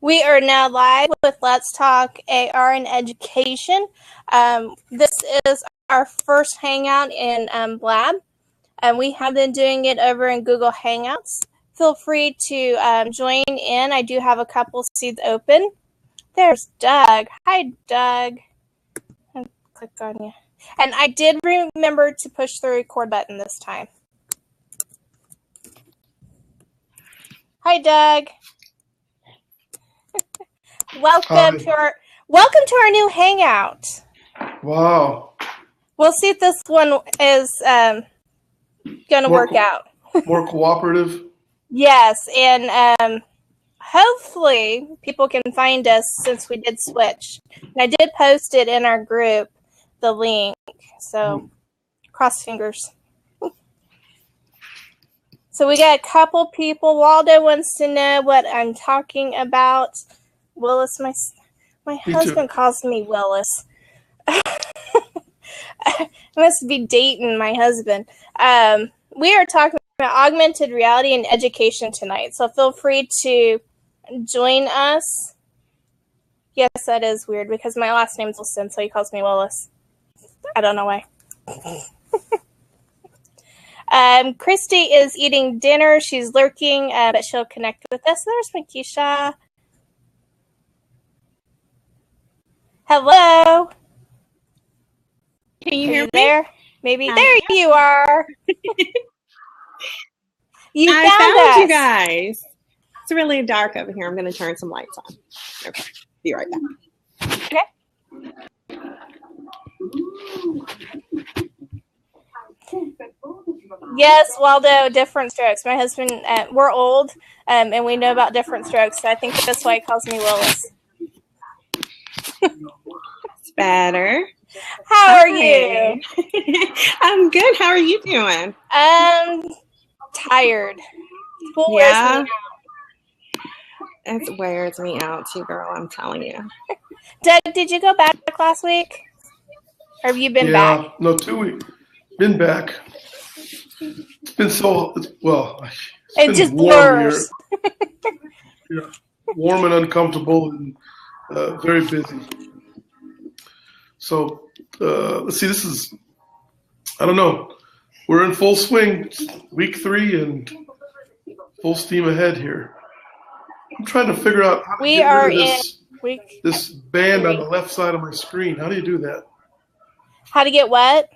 We are now live with Let's Talk AR and Education. This is our first hangout in Blab, and we have been doing it over in Google Hangouts. Feel free to join in. I do have a couple seats open. There's Doug. Hi, Doug. I'll click on you. And I did remember to push the record button this time. Hi, Doug. Welcome to our new hangout. Wow. We'll see if this one is going to work out. More cooperative. Yes, and hopefully people can find us since we did switch. And I did post it in our group, the link. So cross fingers. So we got a couple people. Waldo wants to know what I'm talking about. Willis, my husband calls me Willis. I must be dating my husband. We are talking about augmented reality and education tonight, so feel free to join us. Yes, that is weird because my last name's Wilson, so he calls me Willis. I don't know why. Christy is eating dinner. She's lurking, but she'll connect with us. There's Makisha. Hello. Can you hear me? There? Maybe. There you are. I found you guys. It's really dark over here. I'm going to turn some lights on. Okay. Be right back. Okay. Yes, Waldo, different strokes. My husband, we're old, and we know about different strokes, so I think that's why he calls me Willis. It's better. How are you? I'm good. How are you doing? Tired. School wears me out. It wears me out too, girl. I'm telling you. Doug, did you go back last week? Or have you been back? No, 2 weeks. Been back. It's been so, well, It just blurs. Warm and uncomfortable and very busy. So, let's see, this is, I don't know. We're in full swing, week 3 and full steam ahead here. I'm trying to figure out how to get rid of this band on the left side of my screen. How do you do that? How to get what?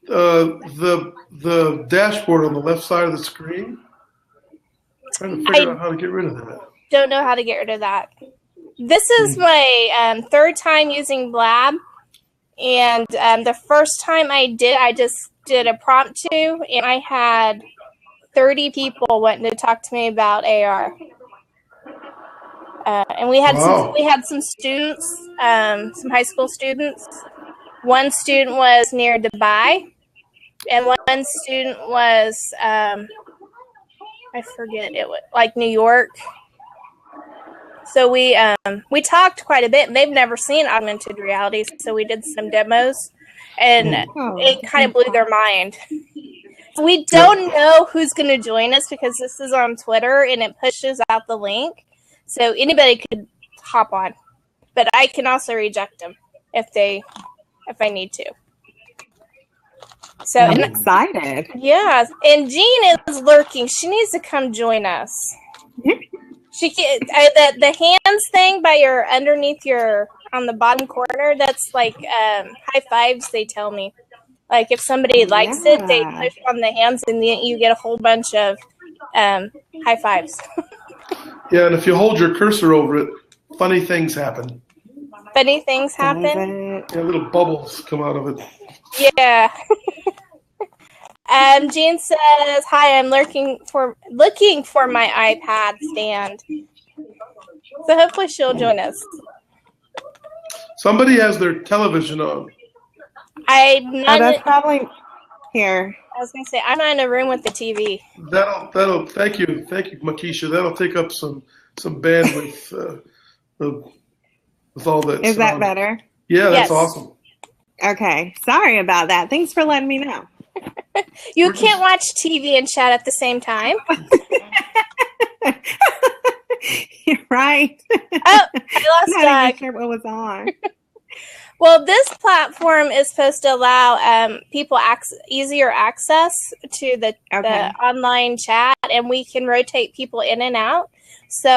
The dashboard on the left side of the screen. I'm trying to figure out how to get rid of that. Don't know how to get rid of that. This is my third time using Blab, and the first time I just did a prompt to, and I had 30 people wanting to talk to me about AR. And we had some students, some high school students. One student was near Dubai, and one student was I forget, it was like New York. So we talked quite a bit. They've never seen augmented reality, so we did some demos, and it kind of blew their mind. We don't know who's going to join us because this is on Twitter and it pushes out the link, so anybody could hop on. But I can also reject them if I need to. So I'm excited. Yeah, and Jean is lurking. She needs to come join us. She can, the hands thing by underneath your on the bottom corner. That's like high fives. They tell me, like if somebody likes it, they push on the hands, and then you get a whole bunch of high fives. Yeah, and if you hold your cursor over it, funny things happen. Funny things happen. Yeah, little bubbles come out of it. Yeah. Jean says, "Hi, I'm looking for my iPad stand." So hopefully she'll join us. Somebody has their television on. That's probably here. I was gonna say I'm not in a room with the TV. That'll thank you, Makisha. That'll take up some bandwidth with all that. Is that better? Yeah, that's awesome. Okay, sorry about that. Thanks for letting me know. You can't watch TV and chat at the same time. Right. Oh, I lost Not even Doug. sure what was on. Well, this platform is supposed to allow people easier access to the online chat, and we can rotate people in and out. So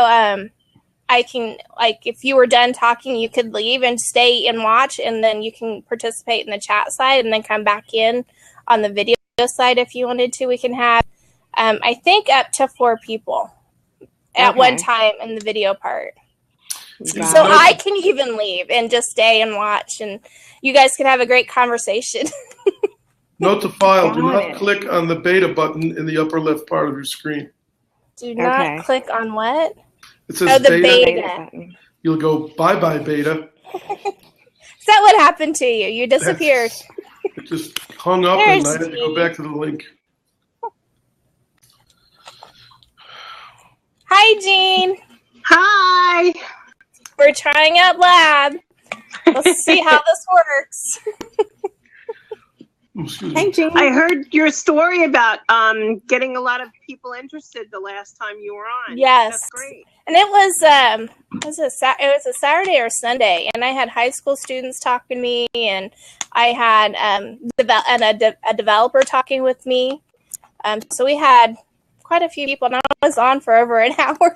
I can, like, if you were done talking, you could leave and stay and watch, and then you can participate in the chat side and then come back in on the video side if you wanted to. We can have, I think, up to 4 people at one time in the video part. So I can even leave and just stay and watch, and you guys can have a great conversation. Note to file, do not click on the beta button in the upper left part of your screen. Do not click on what? It says the beta. You'll go bye-bye beta. Is that what happened to you? You disappeared. It just hung up and I had to go back to the link. Hi, Jean. Hi. We're trying out Lab. Let's see how this works. Hey, Jean. I heard your story about getting a lot of people interested the last time you were on. Yes. That's great. And it was a Saturday or Sunday, and I had high school students talking to me, and I had a developer talking with me. So we had quite a few people, and I was on for over an hour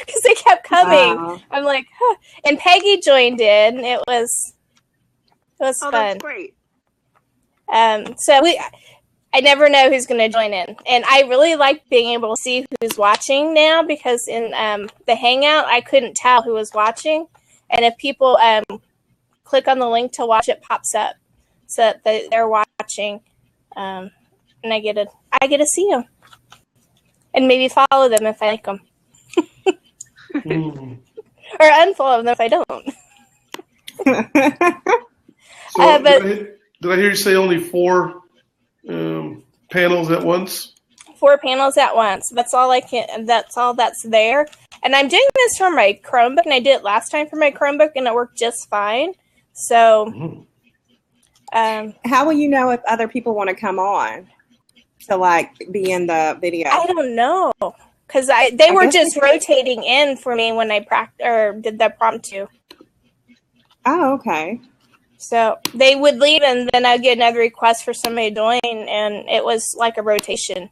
because they kept coming. Wow. I'm like, huh. And Peggy joined in. It was fun. That's great. So I never know who's going to join in, and I really like being able to see who's watching now, because in the Hangout I couldn't tell who was watching, and if people click on the link to watch, it pops up so that they're watching, and I get to see them and maybe follow them if I like them, or unfollow them if I don't. So did I hear you say only 4 panels at once? 4 panels at once. That's all I can. That's all that's there. And I'm doing this from my Chromebook, and I did it last time for my Chromebook, and it worked just fine. So, how will you know if other people want to come on to like be in the video? I don't know, because they were just rotating in for me when I did the promptu. Oh, okay. So they would leave, and then I'd get another request for somebody to join, and it was like a rotation.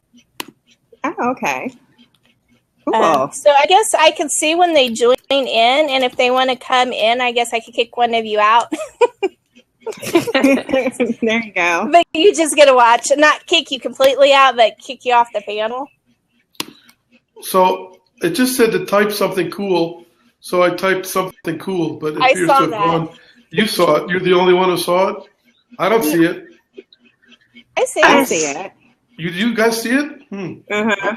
Oh, okay. Cool. So I guess I can see when they join in, and if they want to come in, I guess I could kick one of you out. There you go. But you just get to watch, not kick you completely out, but kick you off the panel. So it just said to type something cool, so I typed something cool, but it appears to have gone. You saw it. You're the only one who saw it? I don't see it. I see it. You guys see it? Uh-huh.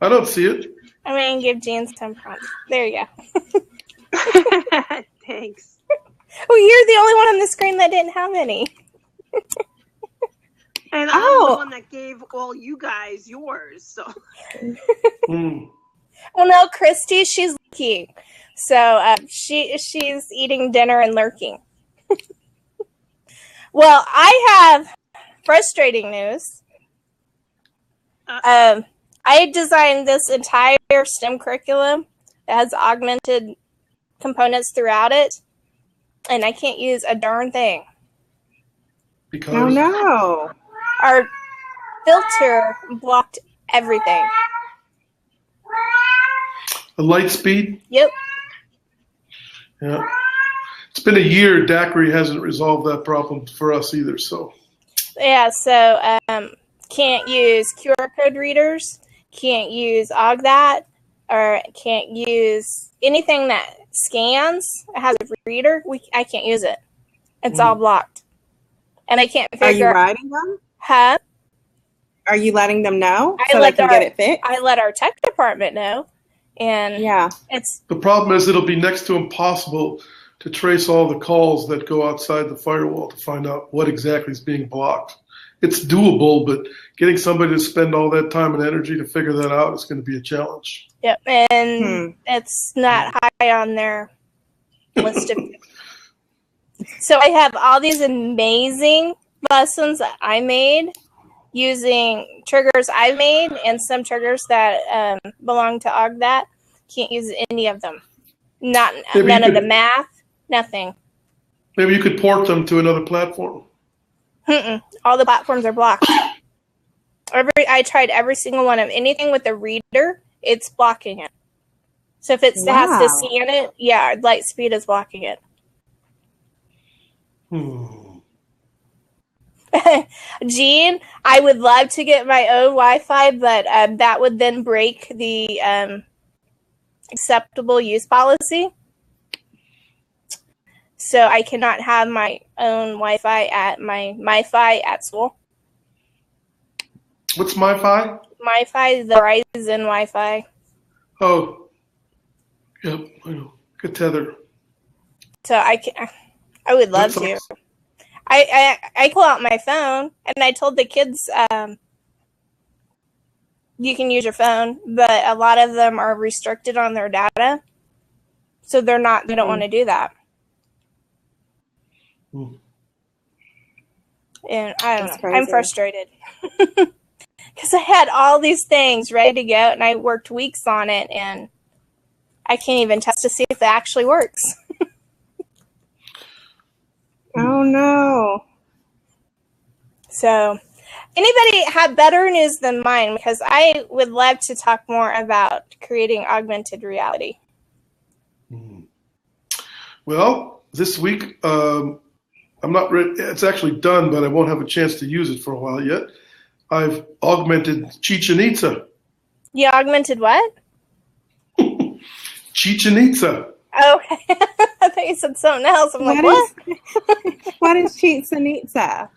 I don't see it. I'm going to give Jean some prompts. There you go. Thanks. Well, you're the only one on the screen that didn't have any. And I'm the one that gave all you guys yours. So. Well, no, Christy, she's lurking. So she's eating dinner and lurking. Well, I have frustrating news. I designed this entire STEM curriculum that has augmented components throughout it, and I can't use a darn thing. Because? Oh, no. Our filter blocked everything. The light speed? Yep. Yeah. It's been a year. DAQRI hasn't resolved that problem for us either. So. Yeah, so can't use QR code readers, can't use AugThat, or can't use anything that scans, has a reader. I can't use it. It's all blocked. And I can't figure out. Are you writing them? Huh? Are you letting them know so they can get it fixed? I let our tech department know. And it's the problem is it'll be next to impossible to trace all the calls that go outside the firewall to find out what exactly is being blocked. It's doable, but getting somebody to spend all that time and energy to figure that out is going to be a challenge. Yep, and it's not high on their list of. So I have all these amazing lessons that I made using triggers I've made and some triggers that belong to AugThat. Can't use any of them. None Maybe of the math, nothing. Maybe you could port them to another platform. All the platforms are blocked. I tried every single one of anything with a reader, it's blocking it. So if it has to scan it, yeah, Lightspeed is blocking it. Gene, I would love to get my own Wi-Fi, but that would then break the acceptable use policy. So I cannot have my own Wi-Fi at my MiFi at school. What's MiFi? MiFi, the Verizon Wi-Fi. Oh, yep, I know. Good tether. So I would love to. Awesome. I pull out my phone and I told the kids you can use your phone, but a lot of them are restricted on their data, so they don't want to do that. And I don't know. I'm frustrated because I had all these things ready to go and I worked weeks on it and I can't even test to see if it actually works. Oh no. So anybody have better news than mine? Because I would love to talk more about creating augmented reality. Well, this week, I'm not ready. It's actually done, but I won't have a chance to use it for a while yet. I've augmented Chichen Itza. You augmented what? Chichen Itza. Okay. I thought you said something else. I'm like, what? What is Chichen Itza?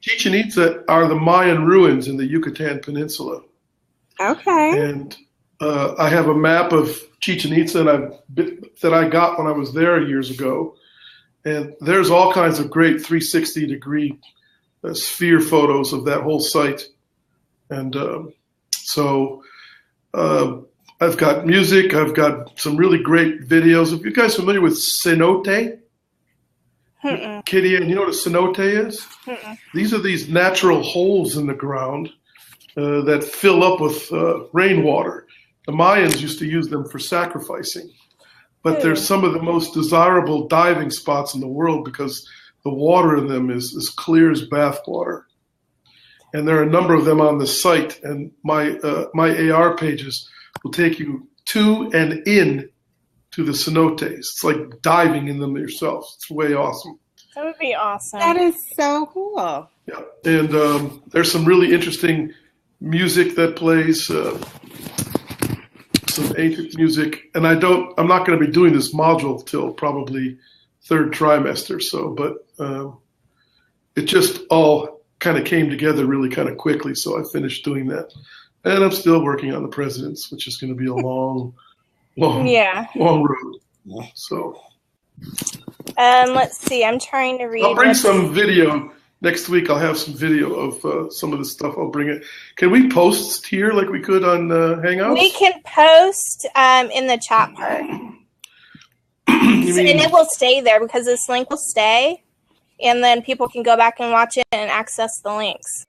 Chichen Itza are the Mayan ruins in the Yucatan Peninsula. Okay. And I have a map of Chichen Itza that I got when I was there years ago. And there's all kinds of great 360-degree sphere photos of that whole site. And so I've got music. I've got some really great videos. Are you guys familiar with cenote? Kitty, and you know what a cenote is? These are these natural holes in the ground that fill up with rainwater. The Mayans used to use them for sacrificing. But they're some of the most desirable diving spots in the world because the water in them is as clear as bath water. And there are a number of them on the site. And my AR pages will take you to and in to the cenotes. It's like diving in them yourself. It's way awesome. That would be awesome. That is so cool. Yeah, and there's some really interesting music that plays, some ancient music. And I'm not going to be doing this module till probably third trimester. So, but it just all kind of came together really kind of quickly. So I finished doing that. And I'm still working on the presidents, which is going to be a long road. So, let's see. I'm trying to read. I'll bring some video next week. I'll have some video of some of the stuff. I'll bring it. Can we post here like we could on Hangouts? We can post in the chat part, and it will stay there because this link will stay, and then people can go back and watch it and access the links.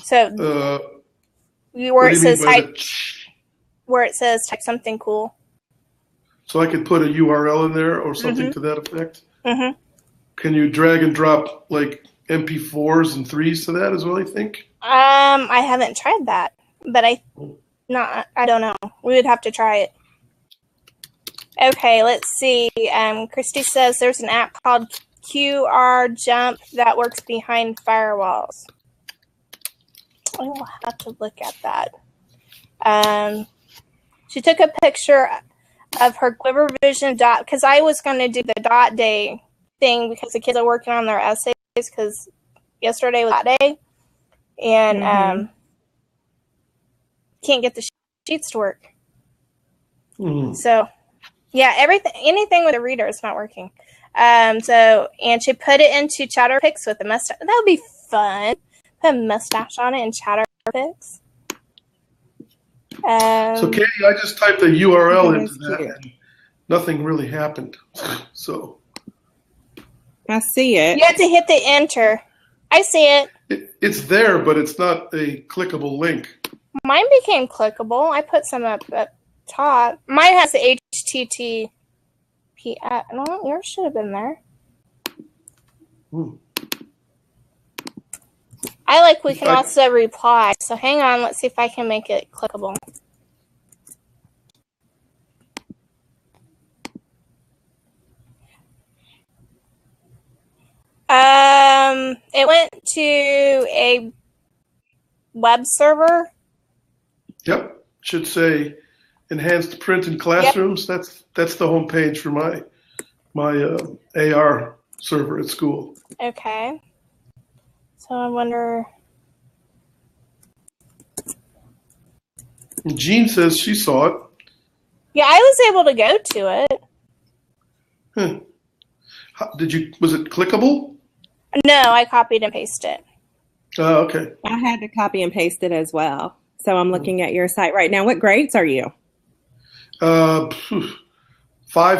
So. Where it says type something cool. So I could put a URL in there or something to that effect? Can you drag and drop like MP4s and 3s to that as well, I think? I haven't tried that, but I don't know. We would have to try it. Okay, let's see. Christy says there's an app called QR Jump that works behind firewalls. I will have to look at that. She took a picture of her Quiver Vision dot, because I was going to do the dot day thing because the kids are working on their essays because yesterday was that day. And can't get the sheets to work. So, yeah, anything with a reader is not working. And she put it into ChatterPix with a mustache. That would be fun. Put a mustache on it and ChatterPix. So, Katie, I just typed a URL into that, and nothing really happened. So I see it. You have to hit the enter. I see it. It's there, but it's not a clickable link. Mine became clickable. I put some up top. Mine has the HTTP. No, yours should have been there. I like we can also reply. So hang on, let's see if I can make it clickable. It went to a web server. Yep. Should say enhanced print in classrooms. Yep. That's the home page for my AR server at school. Okay. So I wonder. Jean says she saw it. Yeah, I was able to go to it. Was it clickable? No, I copied and pasted it. Oh, okay. I had to copy and paste it as well. So I'm looking at your site right now. What grades are you? 5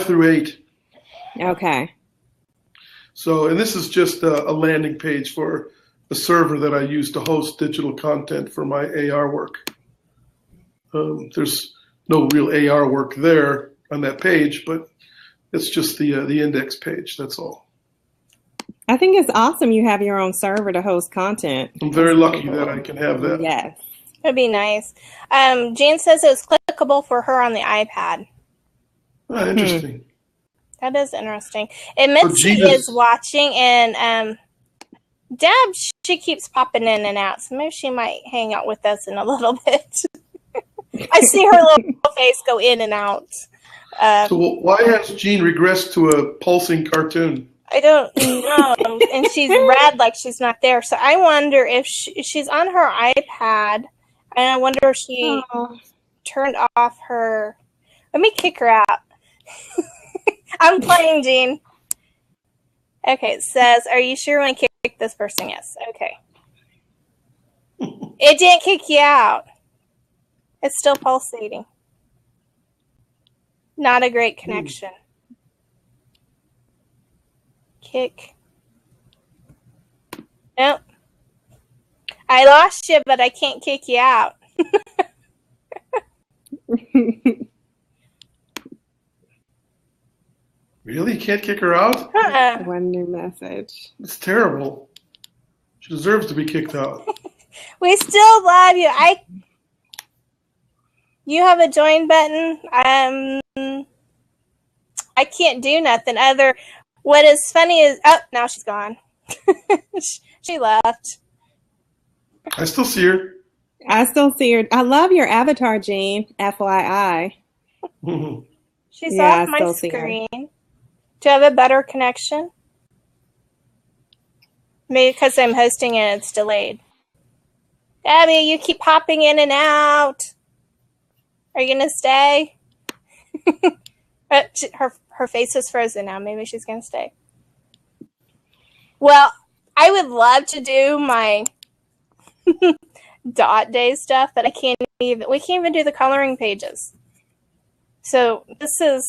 through 8. Okay. So, and this is just a landing page for a server that I use to host digital content for my AR work. There's no real AR work there on that page, but it's just the index page. That's all. I think it's awesome you have your own server to host content. I'm very lucky that I can have that. Yes. That'd be nice. Jane says it was clickable for her on the iPad. Oh, interesting. That is interesting. And Mitzi is watching, and Deb, she keeps popping in and out, so maybe she might hang out with us in a little bit. I see her little face go in and out. So why has Jean regressed to a pulsing cartoon? I don't know. And she's red like she's not there. So I wonder if she's on her iPad, and I wonder if she turned off her. Let me kick her out. I'm playing, Jean. Okay, it says, are you sure you want to kick this person? Yes. Okay. It didn't kick you out. It's still pulsating. Not a great connection. Kick. Nope. I lost you, but I can't kick you out. Really? You can't kick her out? One new message. It's terrible. She deserves to be kicked out. We still love you. You have a join button. I can't do nothing other. What is funny is, now she's gone. She left. I still see her. I still see her. I love your avatar, Jean. FYI. She's off my screen. Do you have a better connection? Maybe because I'm hosting and it's delayed. Abby, you keep popping in and out. Are you going to stay? Her face is frozen now. Maybe she's going to stay. Well, I would love to do my dot day stuff, but we can't even do the coloring pages. So this is,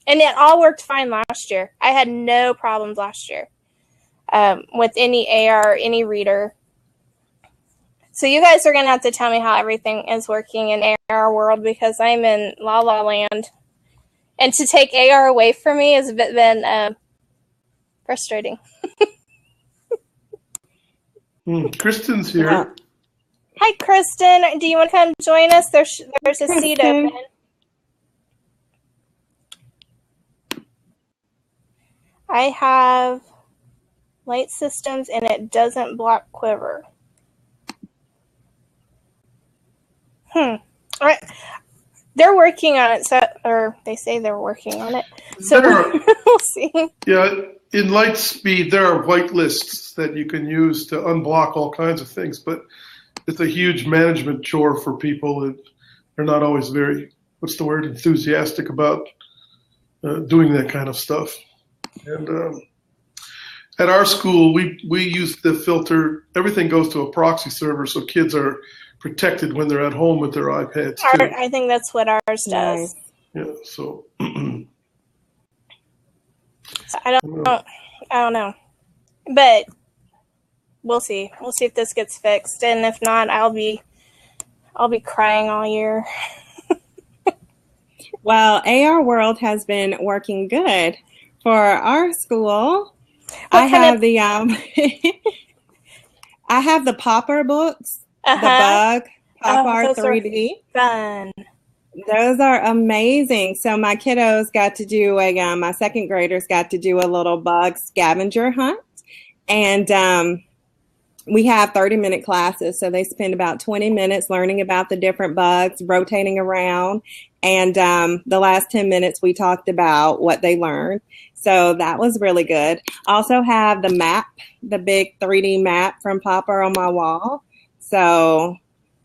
and it all worked fine last year. I had no problems last year with any AR, any reader. So you guys are going to have to tell me how everything is working in AR world, because I'm in La La Land. And to take AR away from me has been frustrating. Kristen's here. Yeah. Hi, Kristen. Do you want to come join us? There's a seat open. I have light systems, and it doesn't block Quiver. All right. They're working on it, or they say they're working on it. So we'll see. Yeah, in Lightspeed, there are whitelists that you can use to unblock all kinds of things, but it's a huge management chore for people. They're not always very, enthusiastic about doing that kind of stuff. And at our school, we use the filter. Everything goes to a proxy server, so kids are protected when they're at home with their iPads too. I think that's what ours does. Yeah, so I don't know, but we'll see. We'll see if this gets fixed, and if not, I'll be crying all year. Well, AR World has been working good for our school. I have the I have the Popper books, the Bug, Popper 3D. Fun. Those are amazing. So my kiddos got to do my second graders got to do a little bug scavenger hunt. And we have 30-minute classes. So they spend about 20 minutes learning about the different bugs, rotating around. And the last 10 minutes, we talked about what they learned. So that was really good. Also have the map, the big 3D map from Popper on my wall. So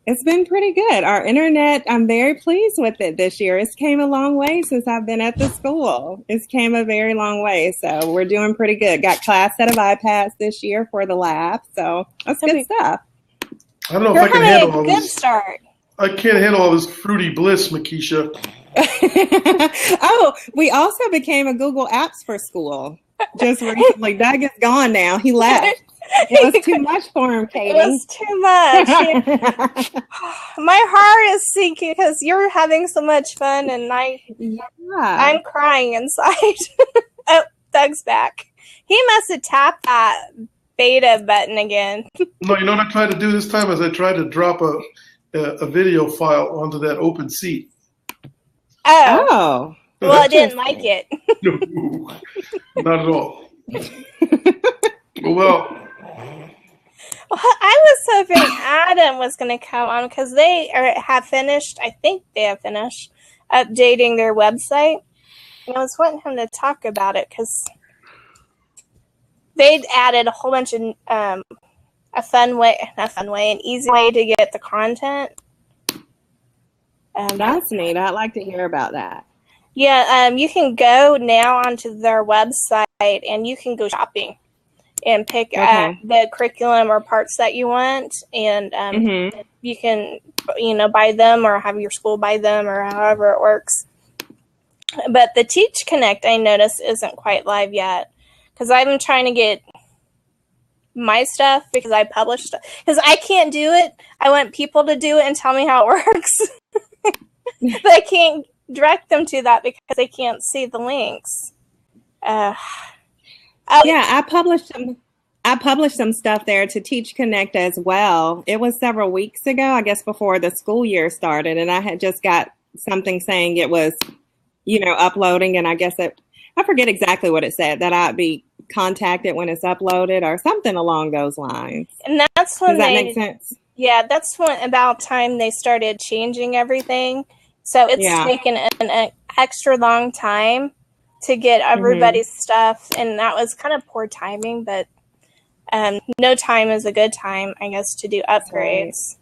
it's been pretty good. Our internet, I'm very pleased with it this year. It's came a long way since I've been at the school. It's came a very long way. So we're doing pretty good. Got class set of iPads this year for the lab. So that's good stuff. I don't know if I can handle all this. Good this. Start. I can't handle all this fruity bliss, Makisha. Oh, we also became a Google Apps for school just recently. Doug is gone now. He left. It was too much for him, Katie. It was too much. My heart is sinking because you're having so much fun, and I'm crying inside. Oh, Doug's back. He must have tapped that beta button again. No, you know what I tried to do this time is I tried to drop a video file onto that open seat. Oh. Well, I didn't like it. No, not at all. Well, I was hoping Adam was going to come on because they have finished, I think they have finished updating their website. And I was wanting him to talk about it because they'd added a whole bunch of an easy way to get the content. That's neat. I'd like to hear about that. Yeah, you can go now onto their website and you can go shopping and pick the curriculum or parts that you want, and you can, buy them or have your school buy them or however it works. But the Teach Connect, I noticed, isn't quite live yet because I'm trying to get my stuff because I publish stuff. Because I can't do it. I want people to do it and tell me how it works. But I can't direct them to that because they can't see the links. Yeah, I published some stuff there to Teach Connect as well. It was several weeks ago, I guess before the school year started, and I had just got something saying it was, uploading, and I guess I forget exactly what it said, that I'd be contacted when it's uploaded or something along those lines. And that's when Does that make sense? Yeah, that's when about time they started changing everything. So it's taken an extra long time to get everybody's stuff, and that was kind of poor timing, but no time is a good time, I guess, to do upgrades.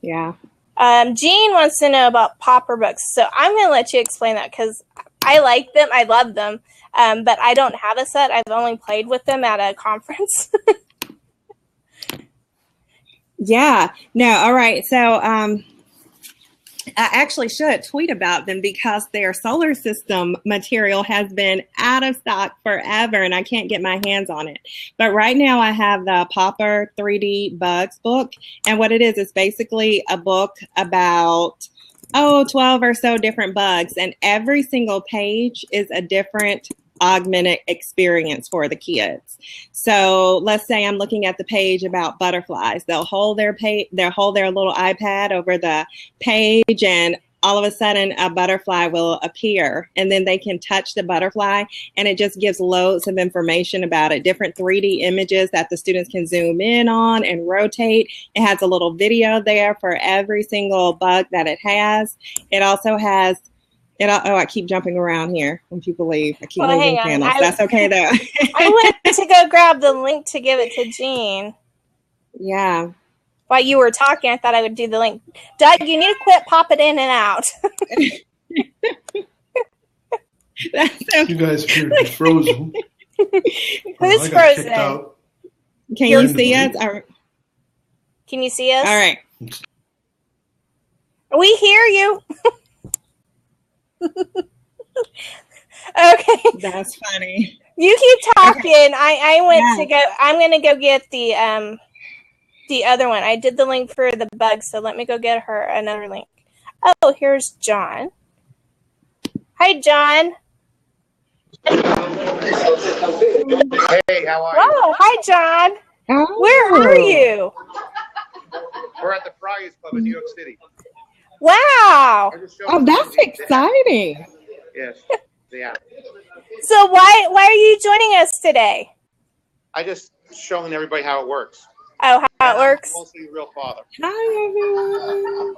Yeah. Jean wants to know about Popper books, so I'm going to let you explain that because I like them. I love them, but I don't have a set. I've only played with them at a conference. Yeah. No. All right. So I actually should tweet about them because their solar system material has been out of stock forever and I can't get my hands on it. But right now I have the Popper 3D Bugs book. And what it is basically a book about 12 or so different bugs. And every single page is a different augmented experience for the kids. So let's say I'm looking at the page about butterflies. They'll hold their little iPad over the page, and all of a sudden a butterfly will appear, and then they can touch the butterfly, and it just gives loads of information about it, different 3D images that the students can zoom in on and rotate. It has a little video there for every single bug that it has. It also has I keep jumping around here when people leave. I keep moving panels. That's okay, though. I went to go grab the link to give it to Jean. Yeah. While you were talking, I thought I would do the link. Doug, you need to quit popping in and out. You guys appear to be frozen. Who's frozen? Can you see us? Can you see us? All right. We hear you. Okay. That's funny. You keep talking. Okay. I went to go. I'm going to go get the other one. I did the link for the bug, so let me go get her another link. Oh, here's John. Hi, John. Hey, how are you? Whoa, hi, John. Oh. Where are you? We're at the Friars Club in New York City. Wow. Oh, that's exciting. Yes, yeah. So why are you joining us today? I just showing everybody how it works. Oh, how it works? I'm mostly a real father. Hi, everyone.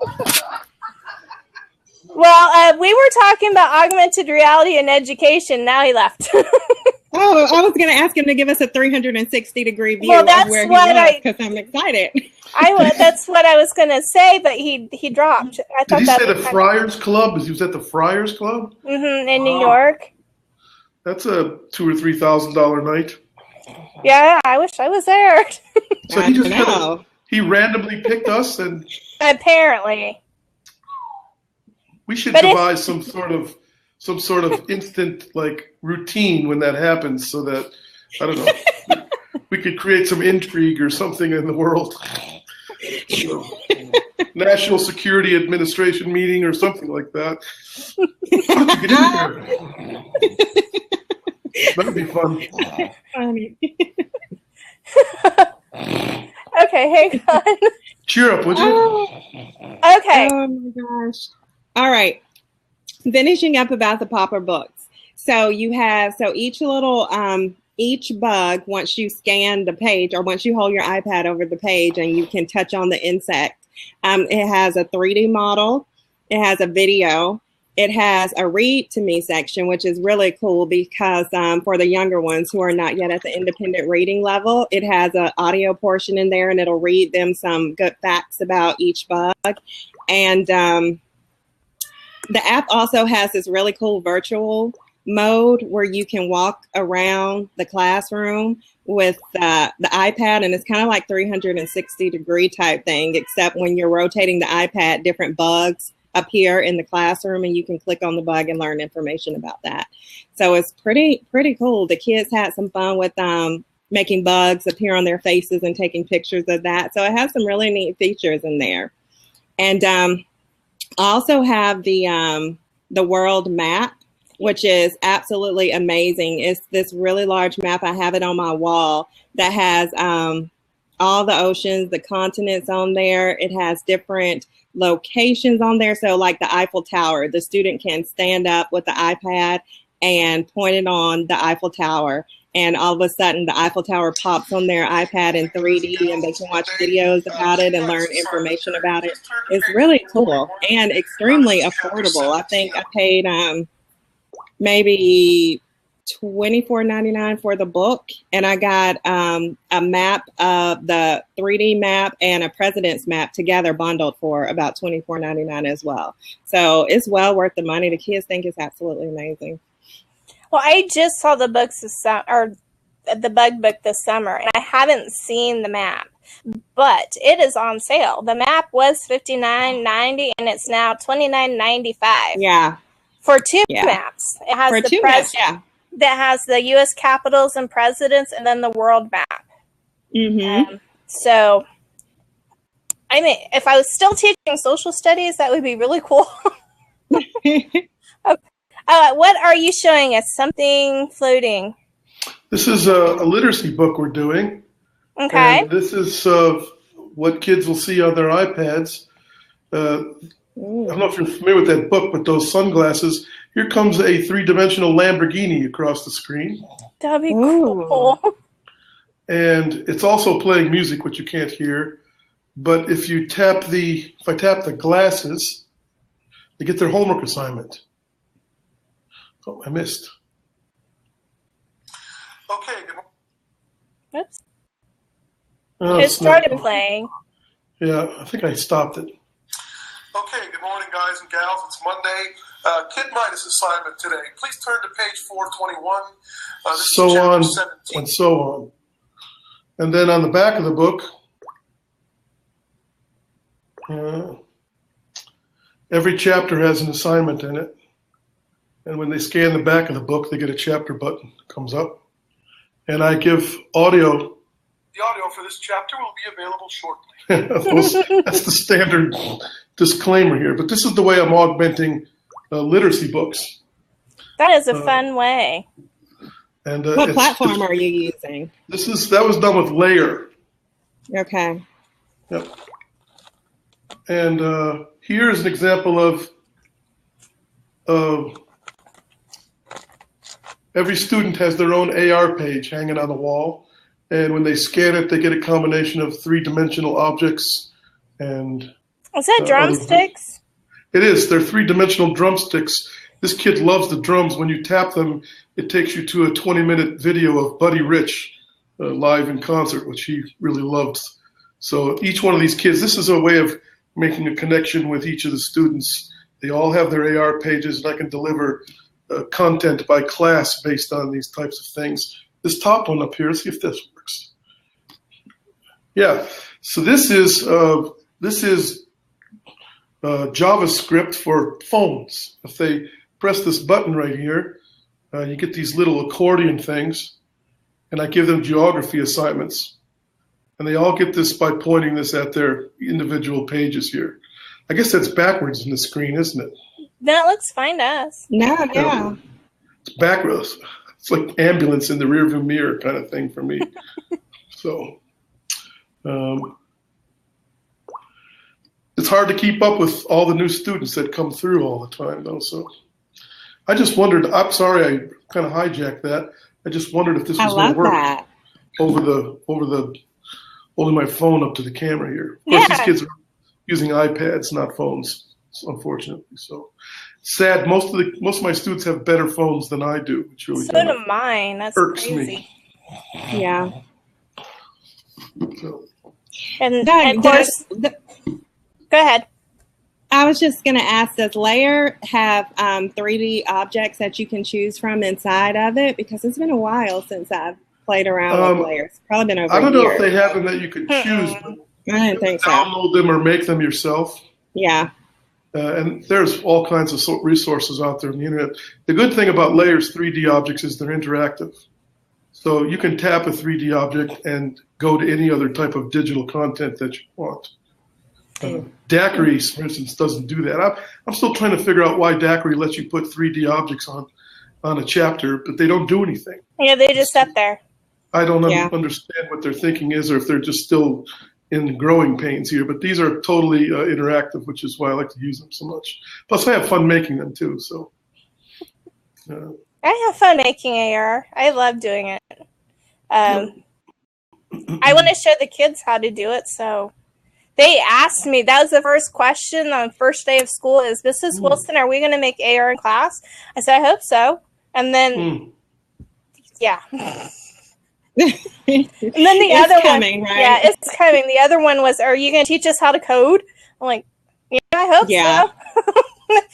Well, we were talking about augmented reality in education. Now he left. Oh, I was going to ask him to give us a 360-degree view Well, of that's where he what was, because I'm excited. That's what I was going to say, but he dropped. I Did thought he that say the was Friars Club? He was at the Friars Club? in New York. That's a $2,000 or $3,000 night. Yeah, I wish I was there. So he just he randomly picked us, and Apparently. we should But devise some sort of instant like routine when that happens, so that I don't know, we could create some intrigue or something in the world. National Security Administration meeting or something like that. How did you get in there? That'd be fun. Funny. Okay, hang on. Cheer up, would you? Okay. Oh my gosh. All right. Finishing up about the Popper books. So you have, each little, each bug, once you scan the page or once you hold your iPad over the page and you can touch on the insect, it has a 3D model. It has a video. It has a read to me section, which is really cool because for the younger ones who are not yet at the independent reading level, it has an audio portion in there and it'll read them some good facts about each bug. And the app also has this really cool virtual mode where you can walk around the classroom with the iPad, and it's kind of like 360-degree type thing, except when you're rotating the iPad, different bugs appear in the classroom and you can click on the bug and learn information about that. So it's pretty cool. The kids had some fun with making bugs appear on their faces and taking pictures of that. So it has some really neat features in there. And I also have the world map, which is absolutely amazing. It's this really large map. I have it on my wall that has all the oceans, the continents on there. It has different locations on there. So like the Eiffel Tower, the student can stand up with the iPad and point it on the Eiffel Tower. And all of a sudden the Eiffel Tower pops on their iPad in 3D and they can watch videos about it and learn information about it. It's really cool and extremely affordable. I think I paid maybe $24.99 for the book, and I got a map of the 3D map and a president's map together bundled for about $24.99 as well. So it's well worth the money. The kids think it's absolutely amazing. Well, I just saw the books or the bug book this summer, and I haven't seen the map, but it is on sale. The map was $59.90, and it's now $29.95. Yeah, for two maps. It has for the two maps, that has the U.S. capitals and presidents, and then the world map. Mm-hmm. So, I mean, if I was still teaching social studies, that would be really cool. Okay. What are you showing us? Something floating. This is a literacy book we're doing. Okay. And this is what kids will see on their iPads. I don't know if you're familiar with that book, but those sunglasses, here comes a three-dimensional Lamborghini across the screen. That'd be cool. And it's also playing music, which you can't hear. But if I tap the glasses, they get their homework assignment. Oh, I missed. Okay. Oops. Oh, it started playing. Yeah, I think I stopped it. Okay, good morning, guys and gals. It's Monday. Kid Midas assignment today. Please turn to page 421. So on 17. And so on. And then on the back of the book, every chapter has an assignment in it. And when they scan the back of the book, they get a chapter button that comes up. And I give audio. The audio for this chapter will be available shortly. That's the standard disclaimer here. But this is the way I'm augmenting literacy books. That is a fun way. And What platform are you using? That was done with Layer. Okay. Yep. And here's an example of every student has their own AR page hanging on the wall. And when they scan it, they get a combination of three-dimensional objects. And Is that drumsticks? It is. They're three-dimensional drumsticks. This kid loves the drums. When you tap them, it takes you to a 20-minute video of Buddy Rich live in concert, which he really loved. So each one of these kids, this is a way of making a connection with each of the students. They all have their AR pages, and I can deliver content by class based on these types of things. This top one up here, let's see if this works. Yeah, so this is JavaScript for phones. If they press this button right here, you get these little accordion things, and I give them geography assignments. And they all get this by pointing this at their individual pages here. I guess that's backwards in the screen, isn't it? That looks fine to us. No, yeah. It's backwards. It's like ambulance in the rearview mirror kind of thing for me. So it's hard to keep up with all the new students that come through all the time, though. So I just wondered. I'm sorry, I kind of hijacked that. I just wondered if this was going to work that. over the holding my phone up to the camera here. Of course, these kids are using iPads, not phones, unfortunately. So sad. Most of my students have better phones than I do. Which really So do mine. That's crazy. Me. Yeah. So. And of course, go ahead. I was just going to ask, does Layer have 3D objects that you can choose from inside of it? Because it's been a while since I've played around with Layer. It's probably been over a year. I don't know if they have them that you could choose. But I didn't think so. Download them or make them yourself. Yeah. And there's all kinds of resources out there on the internet. The good thing about Layer's 3D objects is they're interactive. So you can tap a 3D object and go to any other type of digital content that you want. Daiquiri, for instance, doesn't do that. I'm still trying to figure out why Daiquiri lets you put 3D objects on a chapter, but they don't do anything. Yeah, they just sit there. I don't understand what their thinking is, or if they're just still in growing pains here. But these are totally interactive, which is why I like to use them so much. Plus, I have fun making them too. So I have fun making AR. I love doing it. I want to show the kids how to do it, so. They asked me, that was the first question on the first day of school, is Mrs. Wilson, are we going to make AR in class? I said, I hope so. And then, yeah. And then the other coming, one, right? yeah, it's coming. The other one was, are you going to teach us how to code? I'm like, yeah, I hope so.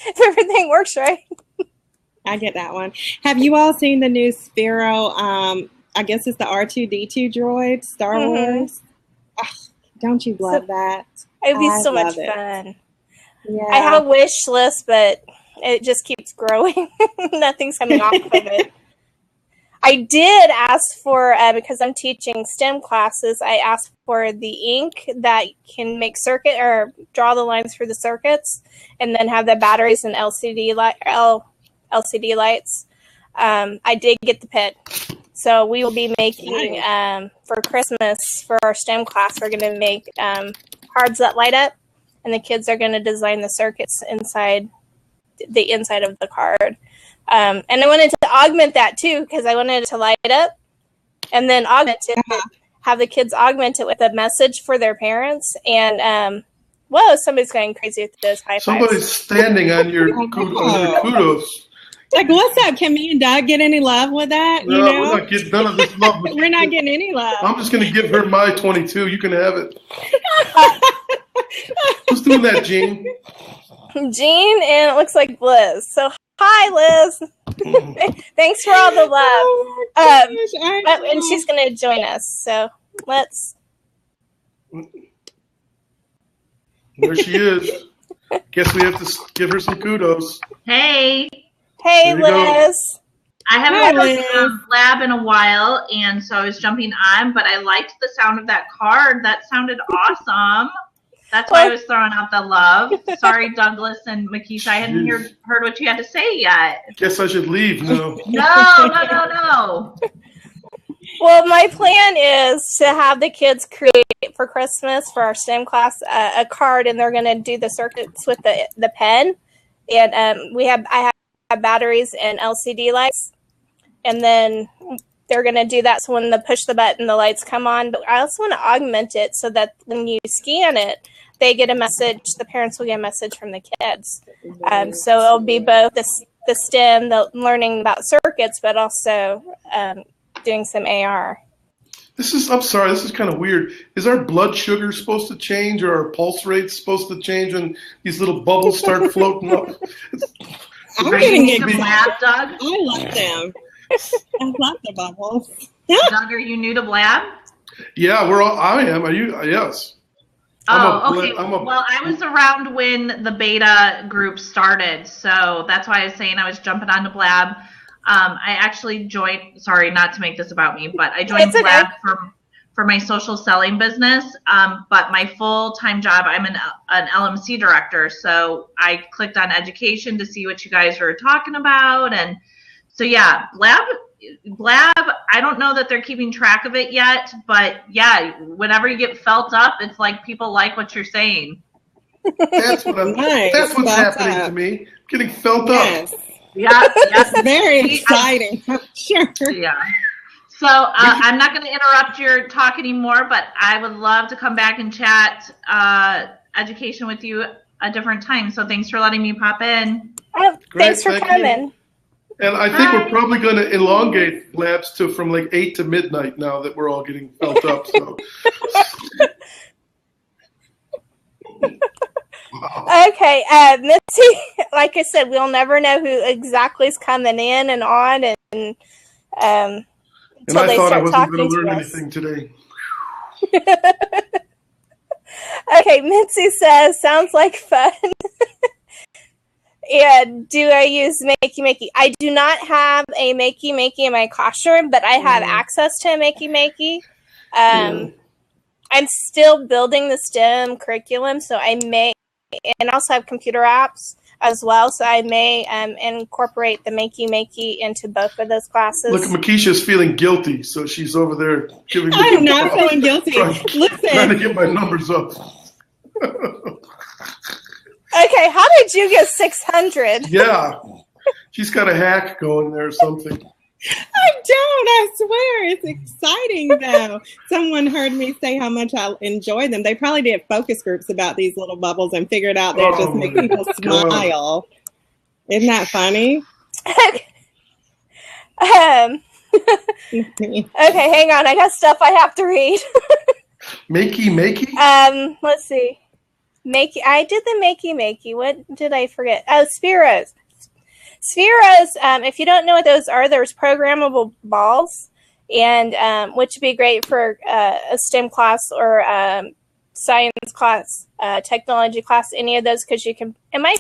If everything works right. I get that one. Have you all seen the new Sphero, I guess it's the R2-D2 droid, Star Wars? Oh, don't you love that? It'd be so much fun. Yeah. I have a wish list, but it just keeps growing. Nothing's coming off of it. I did ask for, because I'm teaching STEM classes, I asked for the ink that can make circuit or draw the lines for the circuits and then have the batteries and LCD lights. I did get the pit. So we will be making, for Christmas, for our STEM class, we're going to make cards that light up, and the kids are going to design the circuits inside the inside of the card. And I wanted to augment that, too, because I wanted it to light up, and then augment it, have the kids augment it with a message for their parents. And, whoa, somebody's going crazy with those high fives. Somebody's standing on your kudos. Like, what's up? Can me and Doug get any love with that? No, we're not getting none of this love. We're not getting any love. I'm just going to give her my 22. You can have it. Who's doing that, Jean? Jean, and it looks like Liz. So, hi, Liz. Thanks for all the love. And she's going to join us. So, let's. There she is. Guess we have to give her some kudos. Hey. Hey, Liz. I haven't been to lab in a while, and so I was jumping on, but I liked the sound of that card. That sounded awesome. That's why I was throwing out the love. Sorry, Douglas and Makisha, I hadn't heard what you had to say yet. Guess I should leave now. No. Well, my plan is to have the kids create for Christmas for our STEM class a card, and they're going to do the circuits with the pen. And I have batteries and LCD lights, and then they're going to do that. So when they push the button, the lights come on. But I also want to augment it so that when you scan it, they get a message. The parents will get a message from the kids. So it'll be both the STEM, the learning about circuits, but also doing some AR. I'm sorry, this is kind of weird. Is our blood sugar supposed to change, or our pulse rate supposed to change when these little bubbles start floating up? I'm Are getting you it. new to Blab, Doug? I love them. I love the bubbles. Doug, are you new to Blab? Yeah, I am. Are you? Yes. Okay. Well, I was around when the beta group started, so that's why I was saying I was jumping onto Blab. I actually joined, sorry, not to make this about me, but I joined Blab for my social selling business. But my full-time job, I'm an LMC director. So I clicked on education to see what you guys were talking about. And so, yeah, Blab, I don't know that they're keeping track of it yet, but yeah, whenever you get felt up, it's like people like what you're saying. That's what's happening to me. Getting felt up. Yeah, it's very exciting. Sure. Yeah. So I'm not going to interrupt your talk anymore, but I would love to come back and chat education with you a different time. So thanks for letting me pop in. Oh, thanks for coming. And I think we're probably going to elongate labs to from like 8 to midnight now that we're all getting felt up. So. Wow. Okay, Mitzi, like I said, we'll never know who exactly is coming in and on, and until I they thought I start wasn't talking going to to learn us. anything today. Okay, Mitzi says, sounds like fun. And do I use Makey Makey? I do not have a Makey Makey in my classroom, but I have access to a Makey Makey. I'm still building the STEM curriculum, so I may, and also have computer apps as well, so I may incorporate the Makey Makey into both of those classes. Look, Makisha's feeling guilty, so she's over there giving me. I'm not feeling guilty. Trying to get my numbers up. Okay, how did you get 600? Yeah, she's got a hack going there or something. I don't, I swear. It's exciting, though. Someone heard me say how much I enjoy them. They probably did focus groups about these little bubbles and figured out they just make people smile. Isn't that funny? Okay, hang on. I got stuff I have to read. Makey? Let's see. I did the Makey. What did I forget? Oh, Spheros. Spheros, if you don't know what those are, there's programmable balls, and which would be great for a STEM class or science class, technology class, any of those, because you can. Am I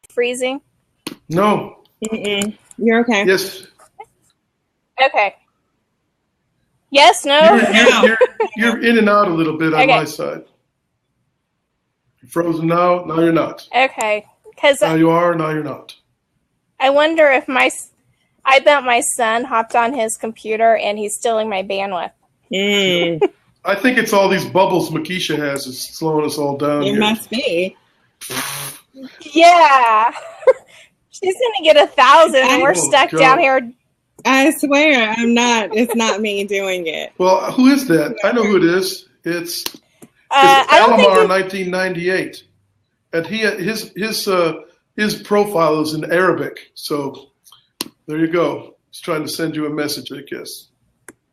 freezing? No. Mm-mm. You're okay. Yes. Okay. Yes, no? You're in and out a little bit on my side. You're frozen now. Now you're not. Okay. Now you are. Now you're not. I wonder if I bet my son hopped on his computer and he's stealing my bandwidth. I think it's all these bubbles Makisha has is slowing us all down. It must be. Yeah. She's going to get 1,000 and we're stuck down here. I swear, I'm not. It's not me doing it. Well, who is that? I know who it is. It's Alamar 1998. And his profile is in Arabic. So there you go. He's trying to send you a message, I guess.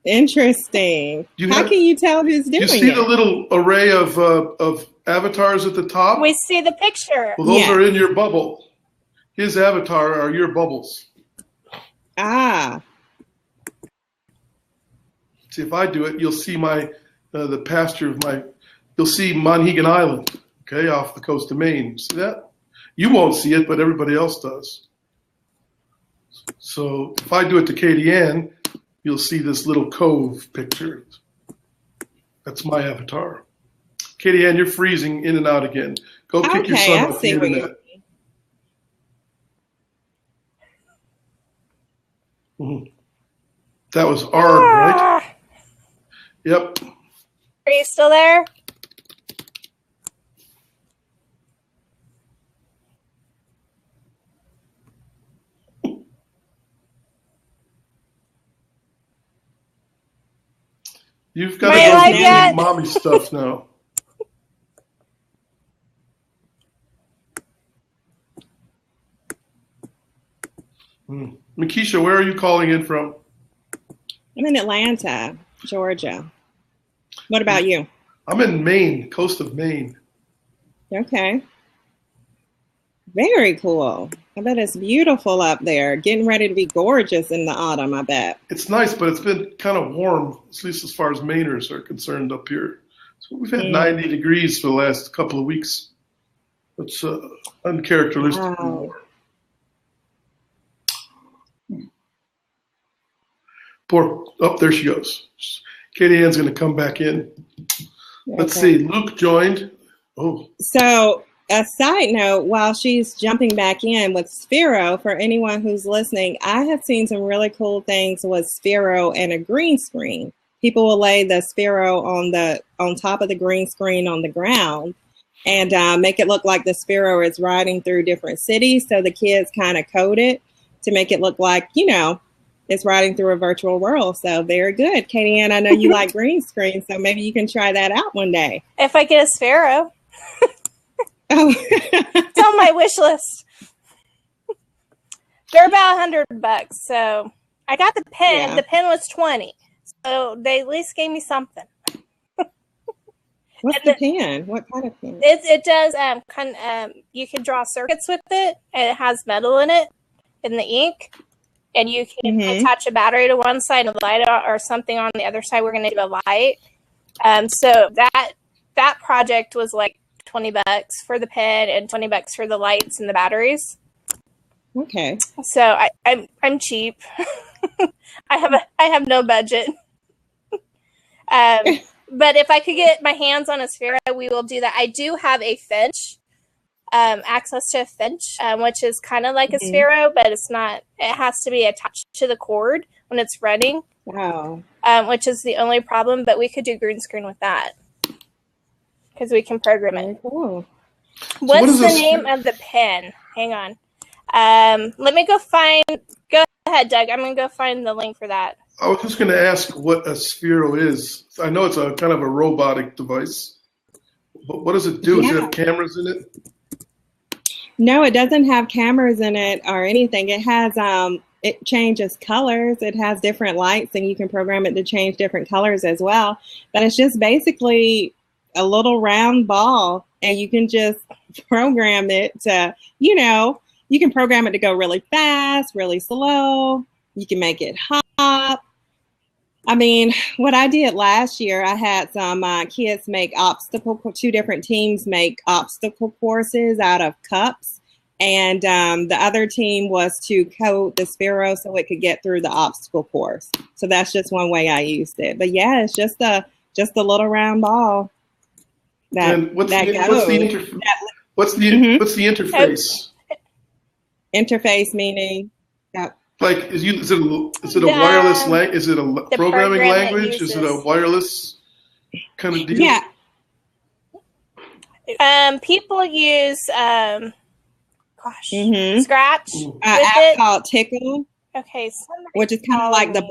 Interesting. How can you tell who's doing it? You see the little array of avatars at the top? We see the picture. Well, those are in your bubble. His avatar are your bubbles. Ah. See, if I do it, you'll see the pasture of you'll see Monhegan Island, okay, off the coast of Maine. See that? You won't see it, but everybody else does. So if I do it to Katie Ann, you'll see this little cove picture. That's my avatar. Katie Ann, you're freezing in and out again. Go kick your son off the internet. That was Arg, right? Yep. Are you still there? You've got to go do mommy stuff now. Makisha, where are you calling in from? I'm in Atlanta, Georgia. What about you? I'm in Maine, coast of Maine. Okay. Very cool. I bet it's beautiful up there. Getting ready to be gorgeous in the autumn, I bet. It's nice, but it's been kind of warm, at least as far as Mainers are concerned up here. So we've had 90 degrees for the last couple of weeks. It's uncharacteristic. Wow. There she goes. Katie Ann's going to come back in. Let's see. Luke joined. Oh. So a side note, while she's jumping back in with Sphero, for anyone who's listening, I have seen some really cool things with Sphero and a green screen. People will lay the Sphero on top of the green screen on the ground and make it look like the Sphero is riding through different cities. So the kids kind of code it to make it look like, it's riding through a virtual world. So very good. Katie Ann, I know you like green screen, so maybe you can try that out one day. If I get a Sphero. Oh. It's on my wish list. They're about $100, so I got the pen. Yeah. The pen was $20, so they at least gave me something. What's the pen? What kind of pen? It does you can draw circuits with it, and it has metal in it, in the ink, and you can attach a battery to one side and a light or something on the other side. We're going to do a light. So that project was like $20 for the pen and $20 for the lights and the batteries. Okay. So I'm cheap. I have no budget. But if I could get my hands on a Sphero, we will do that. I do have a Finch, access to a Finch, which is kind of like a Sphero, but it's not. It has to be attached to the cord when it's running. Wow. Which is the only problem. But we could do green screen with that because we can program it. Cool. What's the name of the pen? Hang on. Let me go find. Go ahead, Doug. I'm gonna go find the link for that. I was just going to ask what a Sphero is. I know it's a kind of a robotic device, but what does it do? Does it have cameras in it? No, it doesn't have cameras in it or anything. It has it changes colors. It has different lights, and you can program it to change different colors as well. But it's just basically a little round ball, and you can just program it to, you can program it to go really fast, really slow. You can make it hop. I mean, what I did last year, I had some kids make two different teams make obstacle courses out of cups. And the other team was to code the Sphero so it could get through the obstacle course. So that's just one way I used it. But yeah, it's just a little round ball. What's the interface? Interface meaning? Like, is it a wireless language? Is it a programming language? Is it a wireless kind of deal? Yeah. People use Scratch. App called Tickle. Okay, which is kind of like the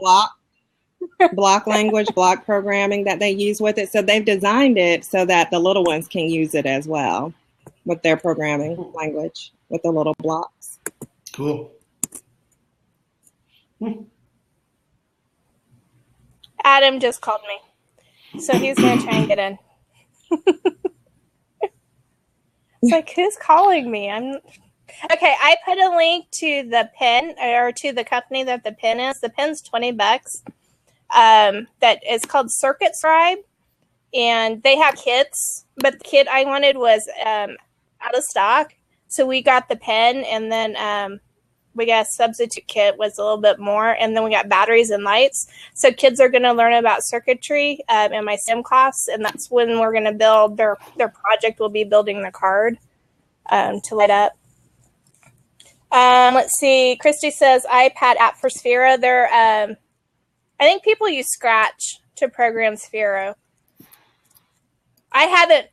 block language, block programming that they use with it. So they've designed it so that the little ones can use it as well with their programming language with the little blocks. Cool. Adam just called me, so he's gonna try and get in. It's like, who's calling me? Okay. I put a link to the pen or to the company that the pen is. The pen's $20. That is called Circuit Scribe, and they have kits, but the kit I wanted was out of stock, so we got the pen, and then we got a substitute kit was a little bit more, and then we got batteries and lights. So kids are going to learn about circuitry in my STEM class, and that's when we're going to build their project. Will be building the card to light up. Let's see. Christy says iPad app for Sphero. I think people use Scratch to program Sphero. I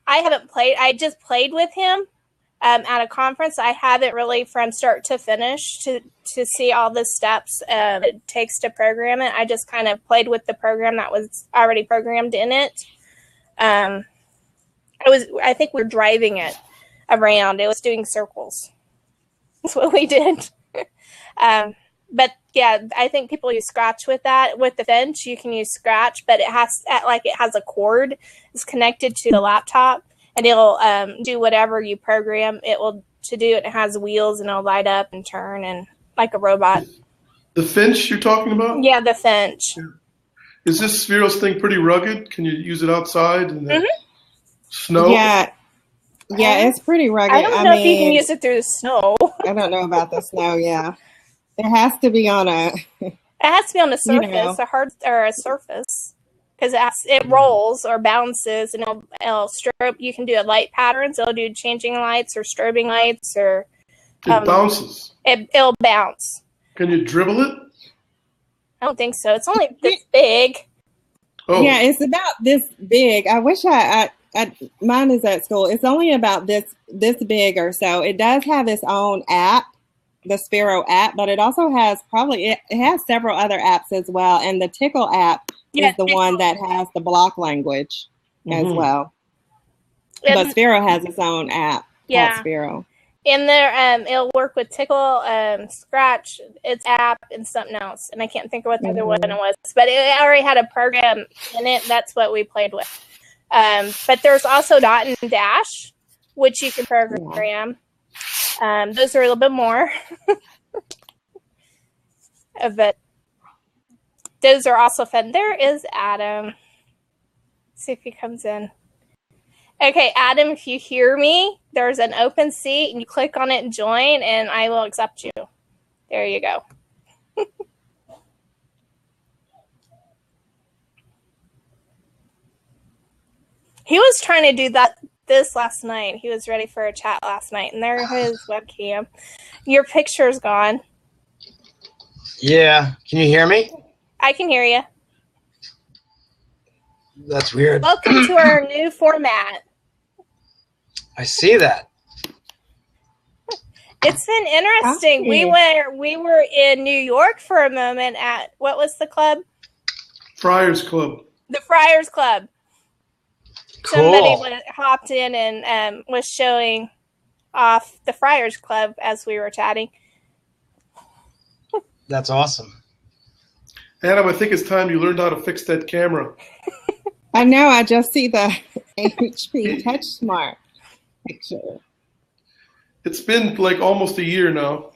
haven't played. I just played with him at a conference. I haven't really from start to finish to see all the steps it takes to program it. I just kind of played with the program that was already programmed in it. I think we were driving it around. It was doing circles. That's what we did. But yeah, I think people use Scratch with that. With the Finch, you can use Scratch, but it has a cord. It's connected to the laptop, and it'll do whatever you program it will to do. It has wheels, and it'll light up and turn, and like a robot. The Finch you're talking about? Yeah, the Finch. Yeah. Is this Spheros thing pretty rugged? Can you use it outside in the snow? Yeah, it's pretty rugged. I don't know if you can use it through the snow. I don't know about the snow. Yeah, it has to be on a. It has to be on a surface, a hard or a surface, because it rolls or bounces, and it'll strobe. You can do light patterns. It'll do changing lights or strobing lights, or it bounces. It'll bounce. Can you dribble it? I don't think so. It's only this big. Oh. Yeah, it's about this big. I wish mine is at school. It's only about this big or so. It does have its own app, the Sphero app, but it also has it has several other apps as well. And the Tickle app is the one that has the block language as well. But Sphero has its own app called Sphero. In there, it'll work with Tickle, Scratch, its app, and something else. And I can't think of what the other one was. But it already had a program in it. That's what we played with. But there's also Dot and Dash, which you can program. Those are a little bit more. But those are also fun. There is Adam. Let's see if he comes in. Okay, Adam, if you hear me, there's an open seat, and you click on it and join, and I will accept you. There you go. He was trying to do this last night. He was ready for a chat last night, and there's his webcam. Your picture's gone. Yeah. Can you hear me? I can hear you. That's weird. Welcome to our new format. I see that. It's been interesting. Okay. We were in New York for a moment at, what was the club? Friars Club. The Friars Club. Cool. Somebody hopped in and was showing off the Friars Club as we were chatting. That's awesome. Adam, I think it's time you learned how to fix that camera. I know. I just see the HP Touch Smart picture. It's been like almost a year now.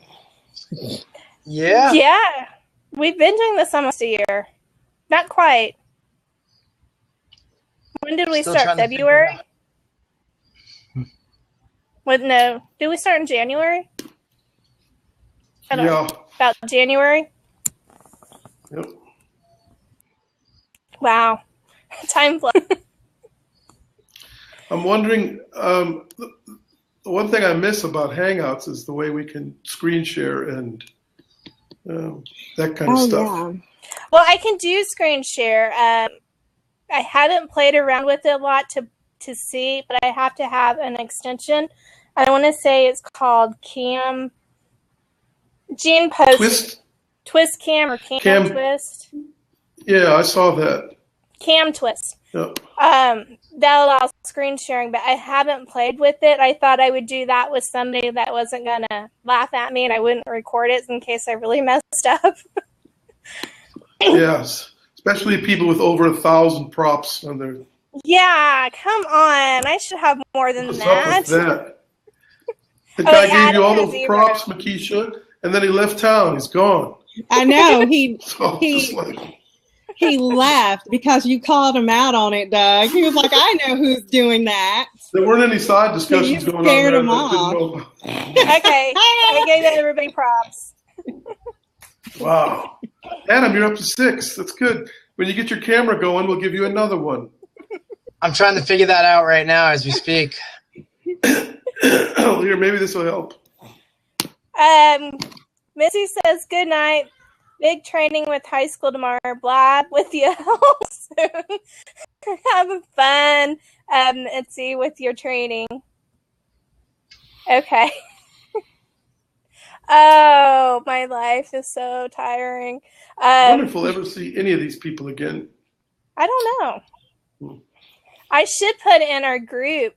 Yeah. Yeah. We've been doing this almost a year. Not quite. When did we Still start? trying to February? figure No. Did we start in January? I don't know. About January? Yep. Wow. Time flies. I'm wondering, the one thing I miss about Hangouts is the way we can screen share and that kind of stuff. Yeah. Well, I can do screen share. I haven't played around with it a lot to see, but I have to have an extension. I want to say it's called Cam. Gene posted Twist Cam or Cam Twist. Yeah, I saw that. Cam Twist. Yep. That allows screen sharing, but I haven't played with it. I thought I would do that with somebody that wasn't going to laugh at me, and I wouldn't record it in case I really messed up. Yes, especially people with over 1,000 props on their. Yeah, come on. I should have more than What's that. up with that? The guy gave you all those props, Makisha, and then he left town. He's gone. I know. So just like, he left because you called him out on it, Doug. He was like, I know who's doing that. there weren't any side discussions going on there. Him off. Okay, I gave everybody props. Wow. Adam, you're up to 6. That's good. When you get your camera going, we'll give you another one. I'm trying to figure that out right now as we speak. Here, maybe this will help. Missy says, good night. Big training with high school tomorrow. Blab with you all soon. Having fun, Mitzi, with your training. Okay. Oh, my life is so tiring. I wonder if we'll ever see any of these people again. I don't know. I should put in our group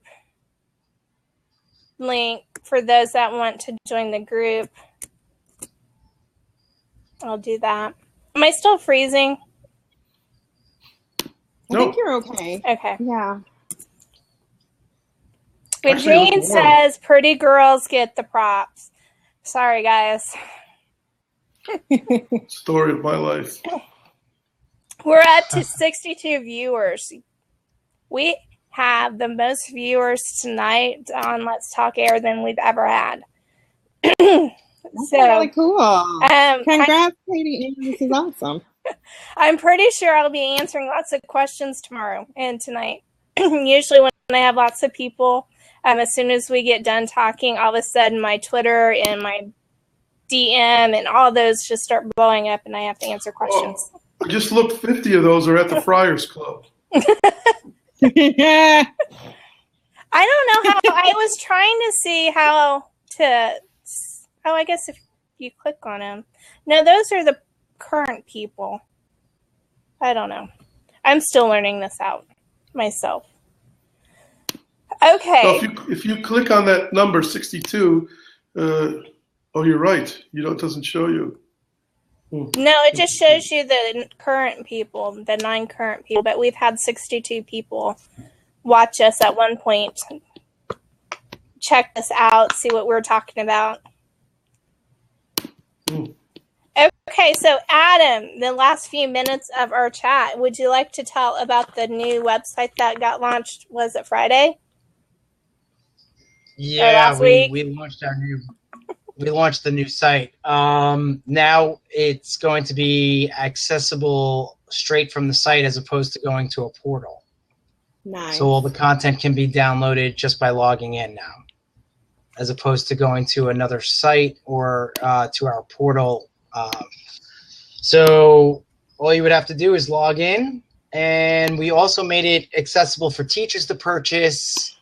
link for those that want to join the group. I'll do that. Am I still freezing? I think you're okay. Okay. Yeah. Jane says, pretty girls get the props. Sorry, guys. Story of my life. We're up to 62 viewers. We have the most viewers tonight on Let's Talk Air than we've ever had. That's really cool. Congrats, Katie. This is awesome. I'm pretty sure I'll be answering lots of questions tomorrow and tonight. Usually when I have lots of people, as soon as we get done talking, all of a sudden my Twitter and my DM and all those just start blowing up and I have to answer questions. I just looked, 50 of those are at the Friars Club. Yeah. I don't know how. I was trying to see how to. Oh, I guess if you click on them. No, those are the current people. I don't know. I'm still learning this out myself. Okay. So if you click on that number 62, oh, you're right. It doesn't show you. No, it just shows you the current people, the 9 current people, but we've had 62 people watch us at one point. Check us out, see what we're talking about. Okay, so Adam, the last few minutes of our chat, would you like to tell about the new website that got launched? Was it Friday? Yeah, we launched we launched the new site. Now it's going to be accessible straight from the site as opposed to going to a portal. Nice. So all the content can be downloaded just by logging in now, as opposed to going to another site or to our portal. So all you would have to do is log in, and we also made it accessible for teachers to purchase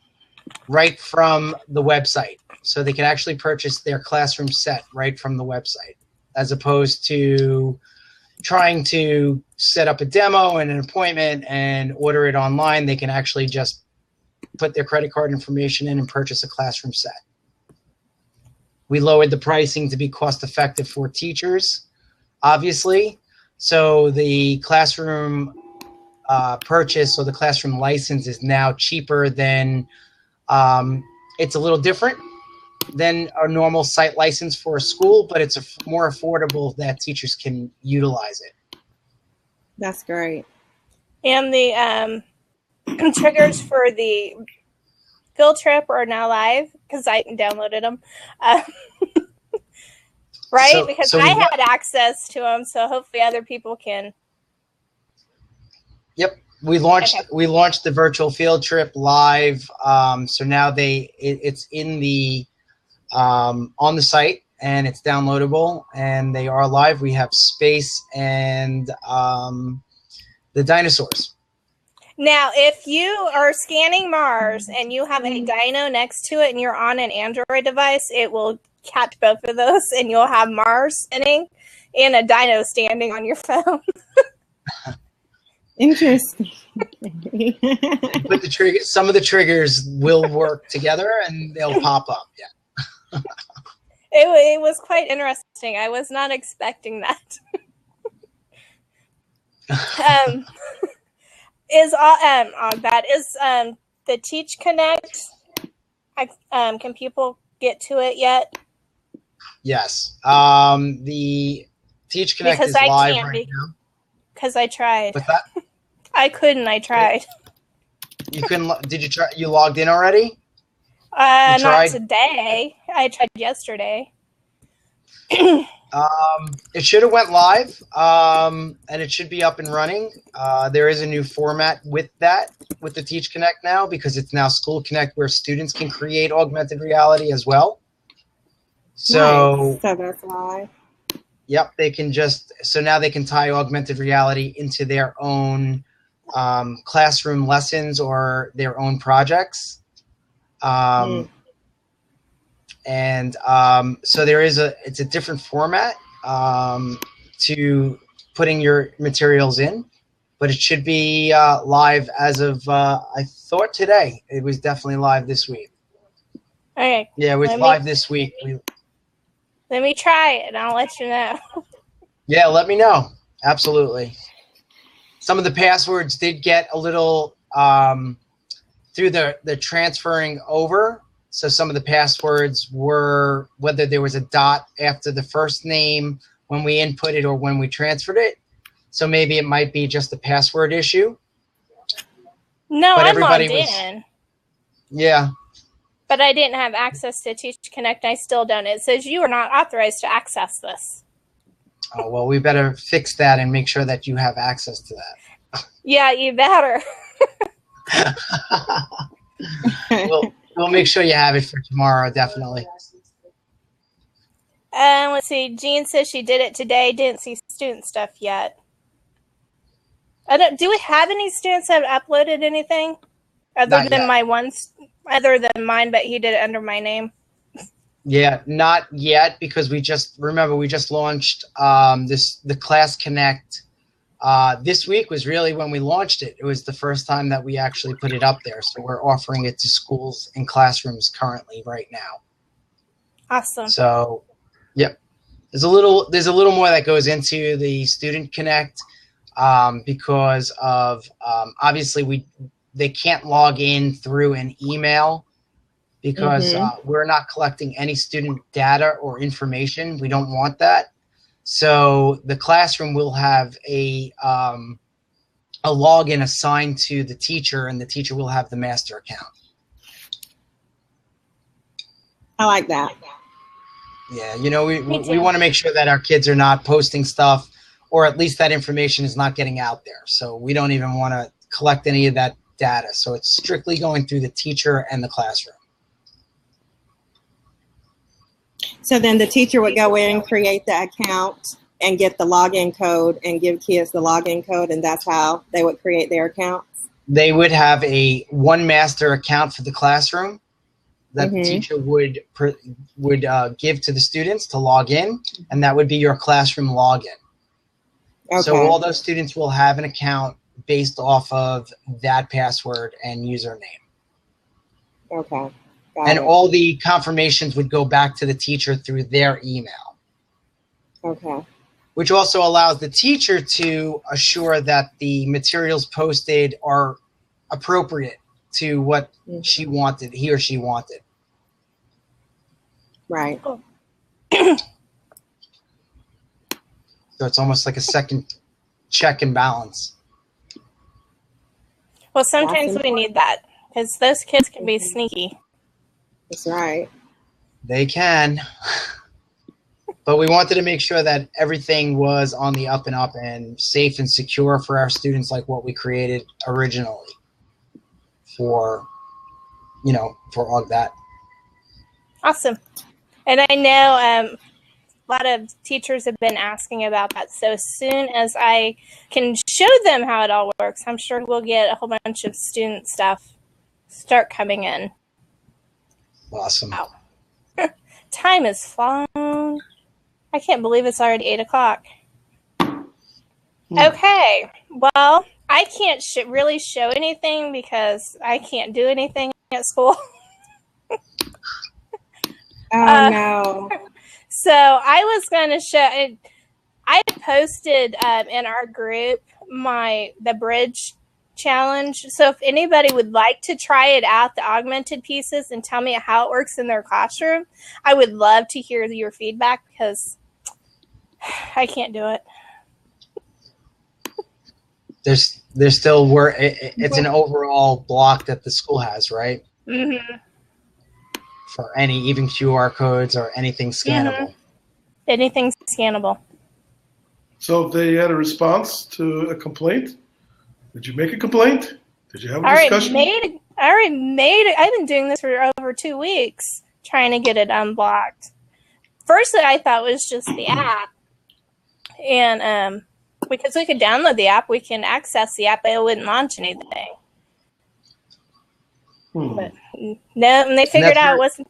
right from the website. So they can actually purchase their classroom set right from the website, as opposed to trying to set up a demo and an appointment and order it online. They can actually just put their credit card information in and purchase a classroom set. We lowered the pricing to be cost effective for teachers, obviously. So the classroom purchase or the classroom license is now cheaper than, it's a little different than a normal site license for a school, but it's more affordable that teachers can utilize it. That's great. And the triggers for the field trip are now live because I downloaded them. Right? Because I had access to them, so hopefully other people can. Yep. We launched the virtual field trip live. So now it's in the on the site and it's downloadable and they are live. We have space and the dinosaurs. Now, if you are scanning Mars and you have a dino next to it and you're on an Android device, it will catch both of those and you'll have Mars spinning and a dino standing on your phone. Interesting. But some of the triggers will work together and they'll pop up. Yeah. It was quite interesting. I was not expecting that. The Teach Connect? Can people get to it yet? Yes. The Teach Connect is live right now. Because I tried. What's that? I couldn't. I tried. You couldn't. Did you try? You logged in already? Not today. I tried yesterday. It should have went live, and it should be up and running. There is a new format with the Teach Connect now, because it's now School Connect, where students can create augmented reality as well. So, nice. So that's why. Yep, so now they can tie augmented reality into their own classroom lessons or their own projects. And so it's a different format to putting your materials in, but it should be live as of, I thought today. It was definitely live this week. Okay. Yeah, it was live this week. Let me try it, and I'll let you know. Yeah, let me know. Absolutely. Some of the passwords did get a little through the transferring over. So some of the passwords were whether there was a dot after the first name when we input it or when we transferred it. So maybe it might be just a password issue. No, I'm logged in. Yeah. But I didn't have access to Teach Connect. I still don't. It says you are not authorized to access this. Oh, well, we better fix that and make sure that you have access to that. Yeah, you better. We'll make sure you have it for tomorrow, definitely. Let's see. Jean says she did it today. Didn't see student stuff yet. Do we have any students that have uploaded anything other than mine? But he did it under my name. Yeah, not yet, because we just launched the Class Connect. This week was really when we launched it. It was the first time that we actually put it up there. So we're offering it to schools and classrooms currently right now. Awesome. So, yep. There's a little more that goes into the Student Connect because of obviously they can't log in through an email because we're not collecting any student data or information. We don't want that. So the classroom will have a login assigned to the teacher, and the teacher will have the master account. I like that. Yeah, we want to make sure that our kids are not posting stuff, or at least that information is not getting out there. So we don't even want to collect any of that data. So it's strictly going through the teacher and the classroom. So then the teacher would go in, create the account, and get the login code and give kids the login code, and that's how they would create their accounts? They would have one master account for the classroom that the teacher would give to the students to log in, and that would be your classroom login. Okay. So all those students will have an account based off of that password and username. Okay. And all the confirmations would go back to the teacher through their email. Okay. Which also allows the teacher to assure that the materials posted are appropriate to what he or she wanted. Right. So it's almost like a second check and balance. Well, sometimes we need that because those kids can be sneaky. That's right. They can. But we wanted to make sure that everything was on the up and up and safe and secure for our students, like what we created originally for all that. Awesome. And I know a lot of teachers have been asking about that. So as soon as I can show them how it all works, I'm sure we'll get a whole bunch of student stuff start coming in. Awesome. Wow. Time is flown. I can't believe it's already 8 o'clock. Okay. Well, I can't really show anything because I can't do anything at school. No. So I was going to show it. I posted in our group the bridge challenge. So if anybody would like to try it out, the augmented pieces, and tell me how it works in their classroom, I would love to hear your feedback because I can't do it. There's still it's an overall block that the school has, right? Mm-hmm. For even QR codes or anything scannable. Anything scannable. So if they had a response to a complaint, did you make a complaint? Did you have a discussion? I already made it. I've been doing this for over 2 weeks, trying to get it unblocked. Firstly, I thought it was just the app. And because we could download the app, we can access the app, but it wouldn't launch anything. But no, and they figured out it wasn't.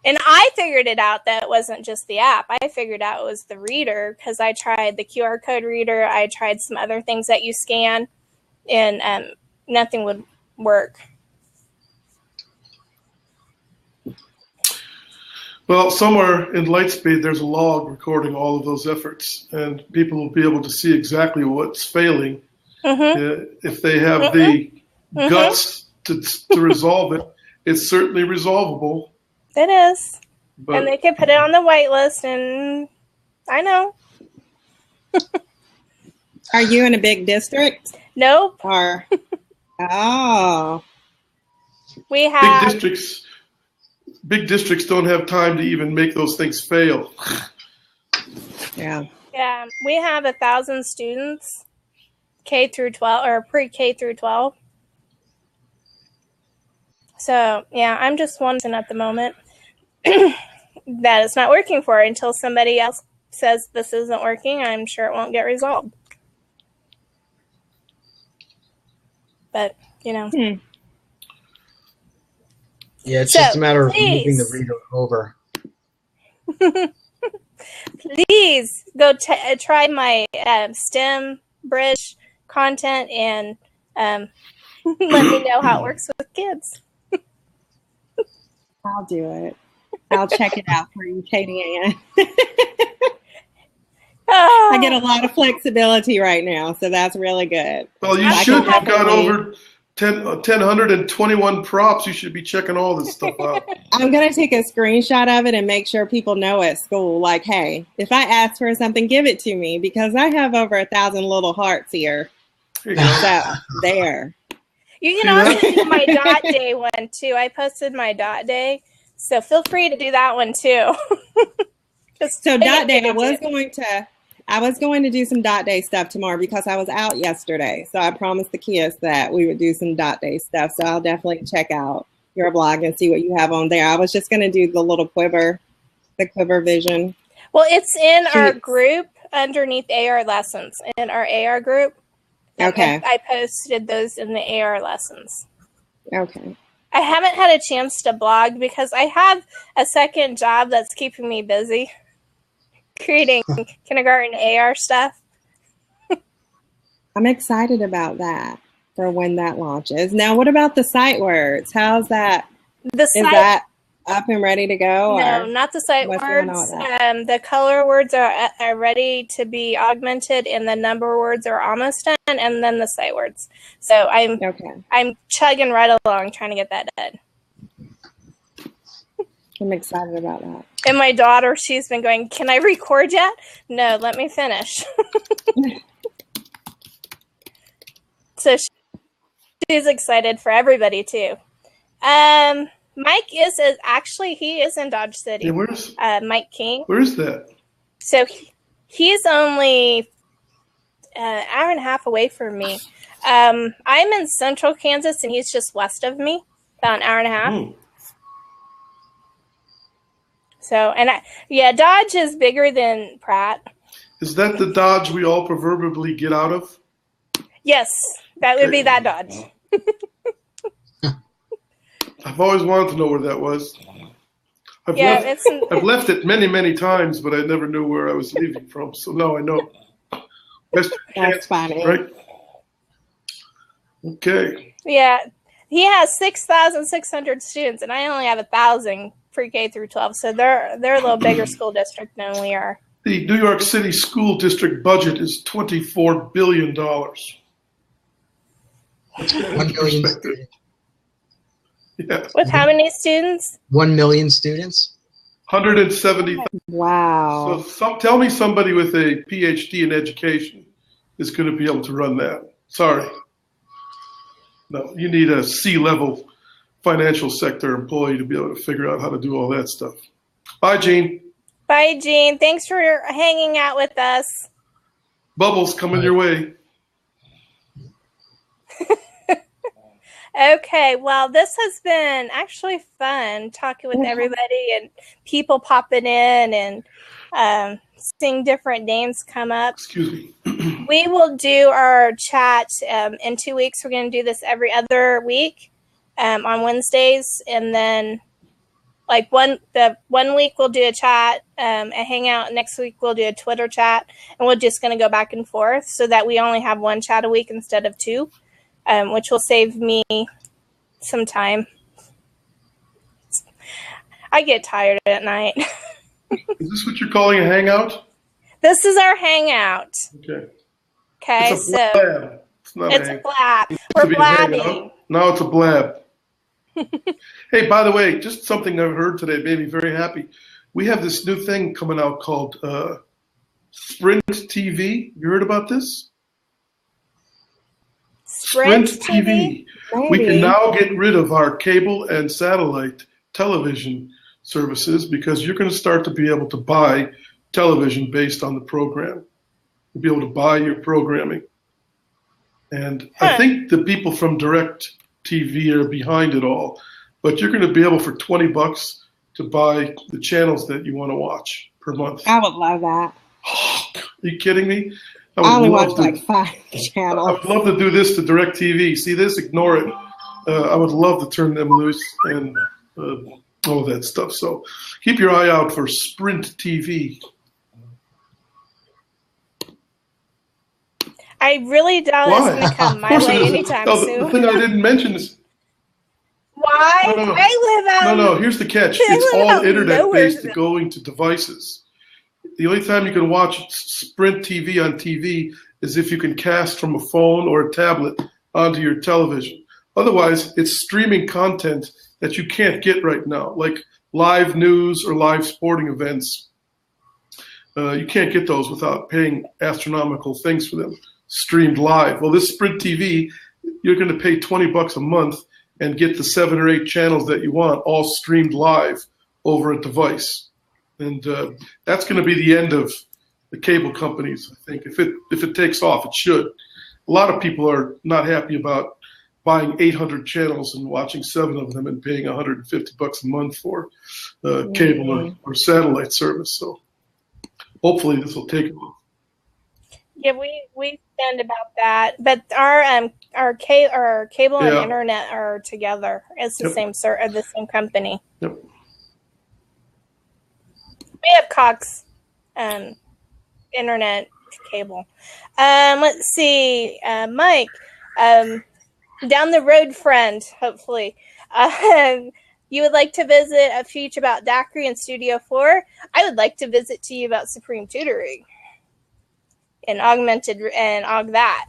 And I figured it out that it wasn't just the app. I figured out it was the reader because I tried the QR code reader. I tried some other things that you scan, and nothing would work. Well, somewhere in Lightspeed, there's a log recording all of those efforts, and people will be able to see exactly what's failing. If they have the guts to resolve it. It's certainly resolvable. It is. But and they could put it on the white list, and I know. Are you in a big district? Nope. Or oh, we have big districts don't have time to even make those things fail. Yeah. Yeah, we have 1,000 students, K through 12 or pre-K through 12. So yeah, I'm just wondering at the moment that it's not working for it until somebody else says this isn't working. I'm sure it won't get resolved. But you know. Yeah, it's just a matter of moving the reader over. Please go try my STEM Bridge content and let me know how it works with kids. I'll do it. I'll check it out for you, Katie Ann. I get a lot of flexibility right now, so that's really good. Well, you should. You've got over 1,021 props. You should be checking all this stuff out. I'm going to take a screenshot of it and make sure people know at school, like, hey, if I ask for something, give it to me, because I have over 1,000 little hearts here. There you go. So, there. You can also do my dot day one, too. I posted my dot day, so feel free to do that one, too. So dot day, I was going to do some dot day stuff tomorrow because I was out yesterday. So I promised the kids that we would do some dot day stuff. So I'll definitely check out your blog and see what you have on there. I was just going to do the little quiver, the Quiver Vision. Well, it's in our group underneath AR lessons, in our AR group. Okay. I posted those in the AR lessons. Okay. I haven't had a chance to blog because I have a second job that's keeping me busy. Creating kindergarten AR stuff. I'm excited about that for when that launches. Now, what about the sight words? How's that? Is that up and ready to go? No, not the sight words. The color words are ready to be augmented, and the number words are almost done, and then the sight words. So I'm chugging right along trying to get that done. I'm excited about that. And my daughter, she's been going, can I record yet? No, let me finish. So she's excited for everybody, too. Mike is actually, he is in Dodge City. Yeah, where's Mike King? Where is that? So he's only an hour and a half away from me. I'm in central Kansas, and he's just west of me, about an hour and a half. Mm. So, Dodge is bigger than Pratt. Is that the Dodge we all proverbially get out of? Yes, that would be that Dodge. I've always wanted to know where that was. I've left it many, many times, but I never knew where I was leaving from. So now I know. That's funny. Right? Okay. Yeah, he has 6,600 students, and I only have 1,000 pre-K through 12. So they're a little bigger school district than we are. The New York City school district budget is $24 billion. 1 million students. Yeah. With how many students? 1 million students. 170. Wow. So tell me somebody with a PhD in education is going to be able to run that. Sorry. No, you need a C-level financial sector employee to be able to figure out how to do all that stuff. Bye, Gene. Bye, Jean. Thanks for hanging out with us. Bubbles coming your way. Okay, well, this has been actually fun talking with everybody and people popping in and seeing different names come up. Excuse me. We will do our chat in 2 weeks. We're going to do this every other week on Wednesdays, and then like one week we'll do a chat, a hangout. Next week we'll do a Twitter chat, and we're just going to go back and forth so that we only have one chat a week instead of two, which will save me some time. I get tired at night. Is this what you're calling a hangout? This is our hangout. Okay. Okay, It's a blab. It's not it's a a hang- blab. It used We're to be a blabbing. hangout. Now it's a blab. Hey, by the way, just something I've heard today made me very happy. We have this new thing coming out called Sprint TV. You heard about this? Sprint TV? We can now get rid of our cable and satellite television services because you're going to start to be able to buy television based on the program. You'll be able to buy your programming. And I think the people from Direct TV are behind it all, but you're going to be able for $20 to buy the channels that you want to watch per month. I would love that. Are you kidding me? I only watch love to- like 5 I channels. would love to do this to Direct TV. See this? Ignore it. I would love to turn them loose and all that stuff. So keep your eye out for Sprint TV. I really doubt it's Why? going to come Of my course it way isn't. anytime No, soon. the thing I didn't mention is Why? No. I live out. no. Here's the catch. I It's live all out internet-based nowhere. going to devices. The only time you can watch Sprint TV on TV is if you can cast from a phone or a tablet onto your television. Otherwise, it's streaming content that you can't get right now, like live news or live sporting events. You can't get those without paying astronomical things for them, streamed live. Well, this Sprint TV, you're going to pay $20 a month and get the 7 or 8 channels that you want, all streamed live over a device. And that's going to be the end of the cable companies, I think. If it takes off, it should. A lot of people are not happy about buying 800 channels and watching 7 of them and paying $150 a month for cable or satellite service. So hopefully this will take off. Yeah, we spend about that, but our cable and Yeah. internet are together. It's the Yep. the same company. Yep. We have Cox internet cable. Let's see, Mike, down the road friend, hopefully. You would like to visit a feature about Daiquiri and Studio 4? I would like to visit to you about Supreme Tutoring and aug that.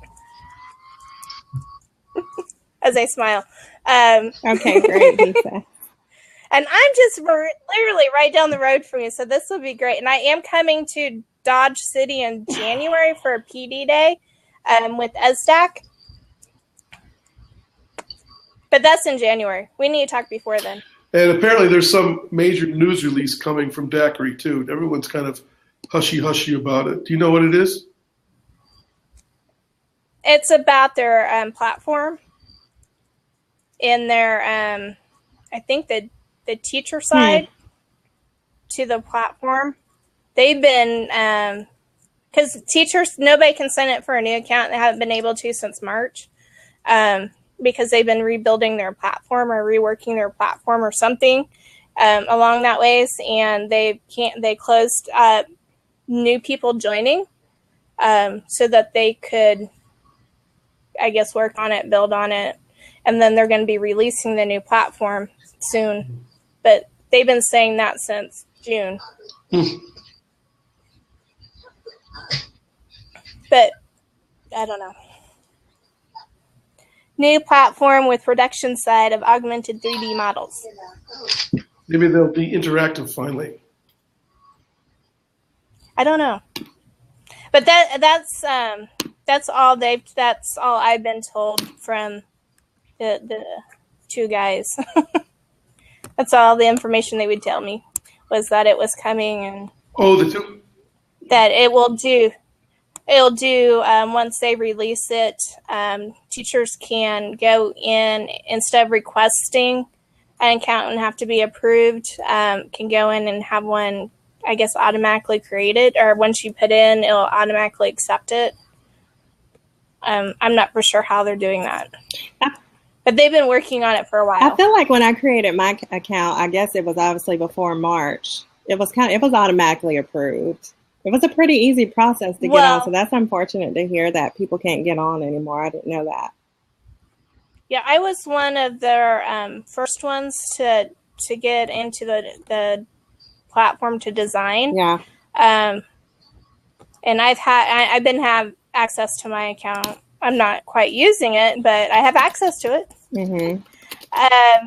As I smile. Okay, great, Lisa. And I'm just literally right down the road from you, so this will be great. And I am coming to Dodge City in January for a PD day with ESDAC. But that's in January. We need to talk before then. And apparently there's some major news release coming from Daiquiri too. Everyone's kind of hushy about it. Do you know what it is? It's about their platform in their, I think the teacher side to the platform. They've been, because teachers, nobody can sign up for a new account. They haven't been able to since March because they've been rebuilding their platform or reworking their platform or something along that ways. And they closed new people joining so that they could, I guess, work on it, build on it. And then they're going to be releasing the new platform soon. But they've been saying that since June. But I don't know. New platform with production side of augmented 3D models. Maybe they'll be interactive finally. I don't know. But that's all I've been told from the two guys. That's all the information they would tell me was that it was coming and Oh, the two. That it'll do once they release it. Teachers can go in, instead of requesting an account and have to be approved, can go in and have one, I guess, automatically created, or once you put in, it'll automatically accept it. I'm not for sure how they're doing that, but they've been working on it for a while. I feel like when I created my account, I guess it was obviously before March. It was automatically approved. It was a pretty easy process to get on, so that's unfortunate to hear that people can't get on anymore. I didn't know that. Yeah, I was one of their first ones to get into the platform to design. Yeah. And I've been have access to my account. I'm not quite using it, but I have access to it. Mm-hmm.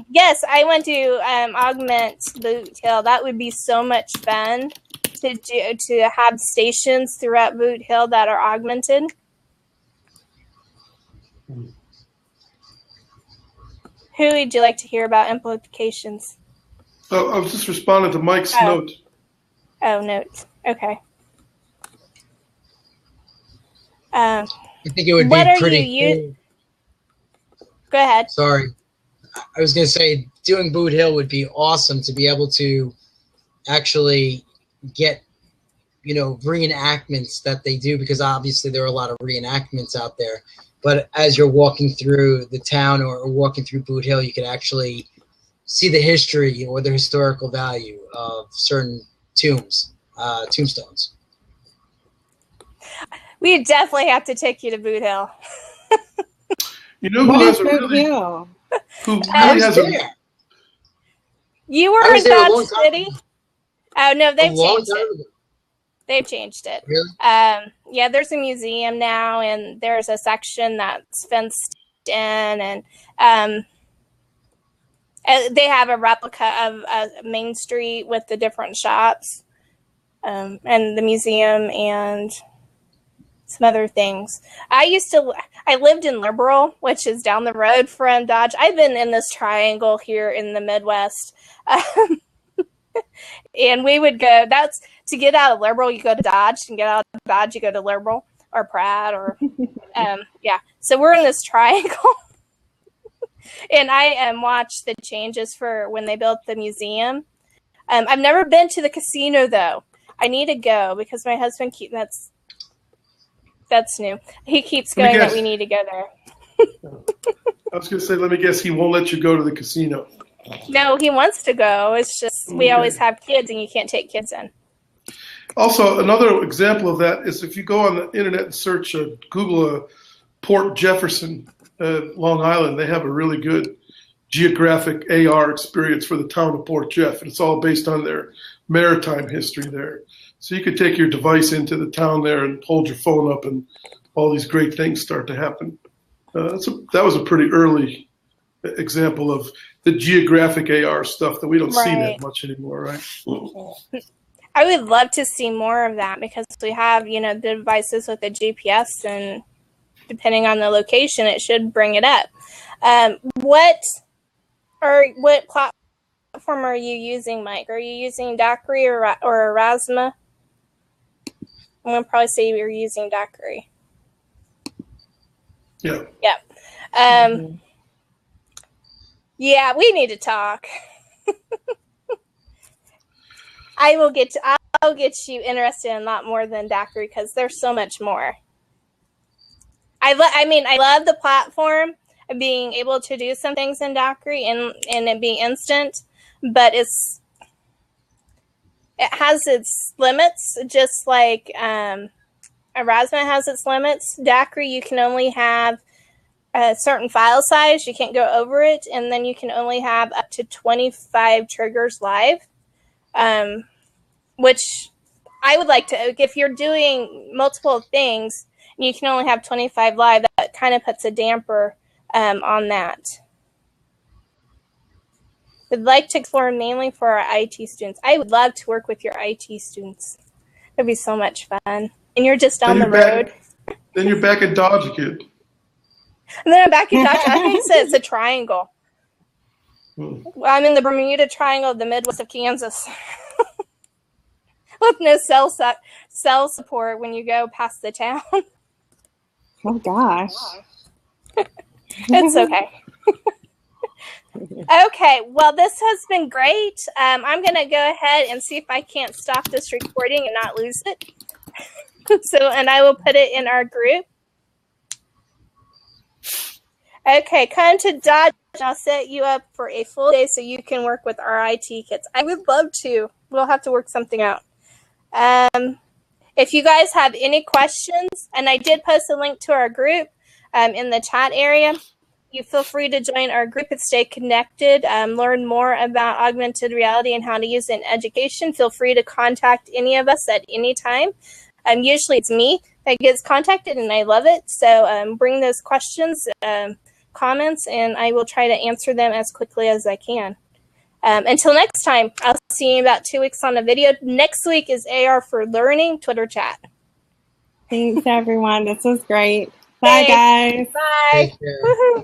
Yes, I want to augment Boot Hill. That would be so much fun to have stations throughout Boot Hill that are augmented. Who would you like to hear about implications? Oh, I was just responding to Mike's note. Oh, notes. Okay. I think it would be pretty cool. Go ahead. Sorry. I was going to say doing Boot Hill would be awesome to be able to actually get, reenactments that they do, because obviously there are a lot of reenactments out there. But as you're walking through the town or walking through Boot Hill, you can actually see the history or the historical value of certain tombstones. We definitely have to take you to Boot Hill. You know who has a really, who really has a... You were in Dodge City? Oh, no, they've changed it. They've changed it. Really? Yeah, there's a museum now, and there's a section that's fenced in, and they have a replica of Main Street with the different shops, and the museum and some other things. I lived in Liberal, which is down the road from Dodge. I've been in this triangle here in the Midwest. And we would go, that's to get out of Liberal, you go to Dodge, and get out of Dodge, you go to Liberal or Pratt or, yeah. So we're in this triangle. And I watched the changes for when they built the museum. I've never been to the casino, though. I need to go because my husband that's new. He keeps going that we need to go there. I was going to say, let me guess, he won't let you go to the casino. No, he wants to go. It's just we always have kids, and you can't take kids in. Also, another example of that is if you go on the internet and search, Google Port Jefferson, Long Island, they have a really good geographic AR experience for the town of Port Jeff, and it's all based on their maritime history there. So you could take your device into the town there and hold your phone up, and all these great things start to happen. That was a pretty early example of the geographic AR stuff that we don't see that much anymore, right? I would love to see more of that because we have, the devices with the GPS, and depending on the location, it should bring it up. What platform are you using, Mike? Are you using Dockery or Aurasma? I'm going to probably say you're using Dockery. Yeah. Yeah. Yeah, we need to talk. I'll get you interested in a lot more than Dockery because there's so much more. I love the platform of being able to do some things in Dockery and it being instant, but it has its limits, just like Aurasma has its limits. Dockery, you can only have a certain file size. You can't go over it, and then you can only have up to 25 triggers live, which I would like to. If you're doing multiple things, and you can only have 25 live, that kind of puts a damper on that. We'd like to explore mainly for our IT students. I would love to work with your IT students. It'd be so much fun. And you're just down the road. Then you're back at Dodge again. And then I'm back in Dodge. I think it's a triangle. I'm in the Bermuda Triangle of the Midwest of Kansas. with no cell support when you go past the town. Oh gosh. It's okay. Okay, well, this has been great. I'm going to go ahead and see if I can't stop this recording and not lose it. And I will put it in our group. Okay, come to Dodge. I'll set you up for a full day so you can work with our IT kits. I would love to. We'll have to work something out. If you guys have any questions, and I did post a link to our group in the chat area, you feel free to join our group and stay connected, learn more about augmented reality and how to use it in education. Feel free to contact any of us at any time. Usually it's me that gets contacted, and I love it. So bring those questions, comments, and I will try to answer them as quickly as I can. Until next time, I'll see you in about 2 weeks on a video. Next week is AR for Learning Twitter chat. Thanks, everyone. This was great. Bye, guys. Bye. Take care. Woohoo.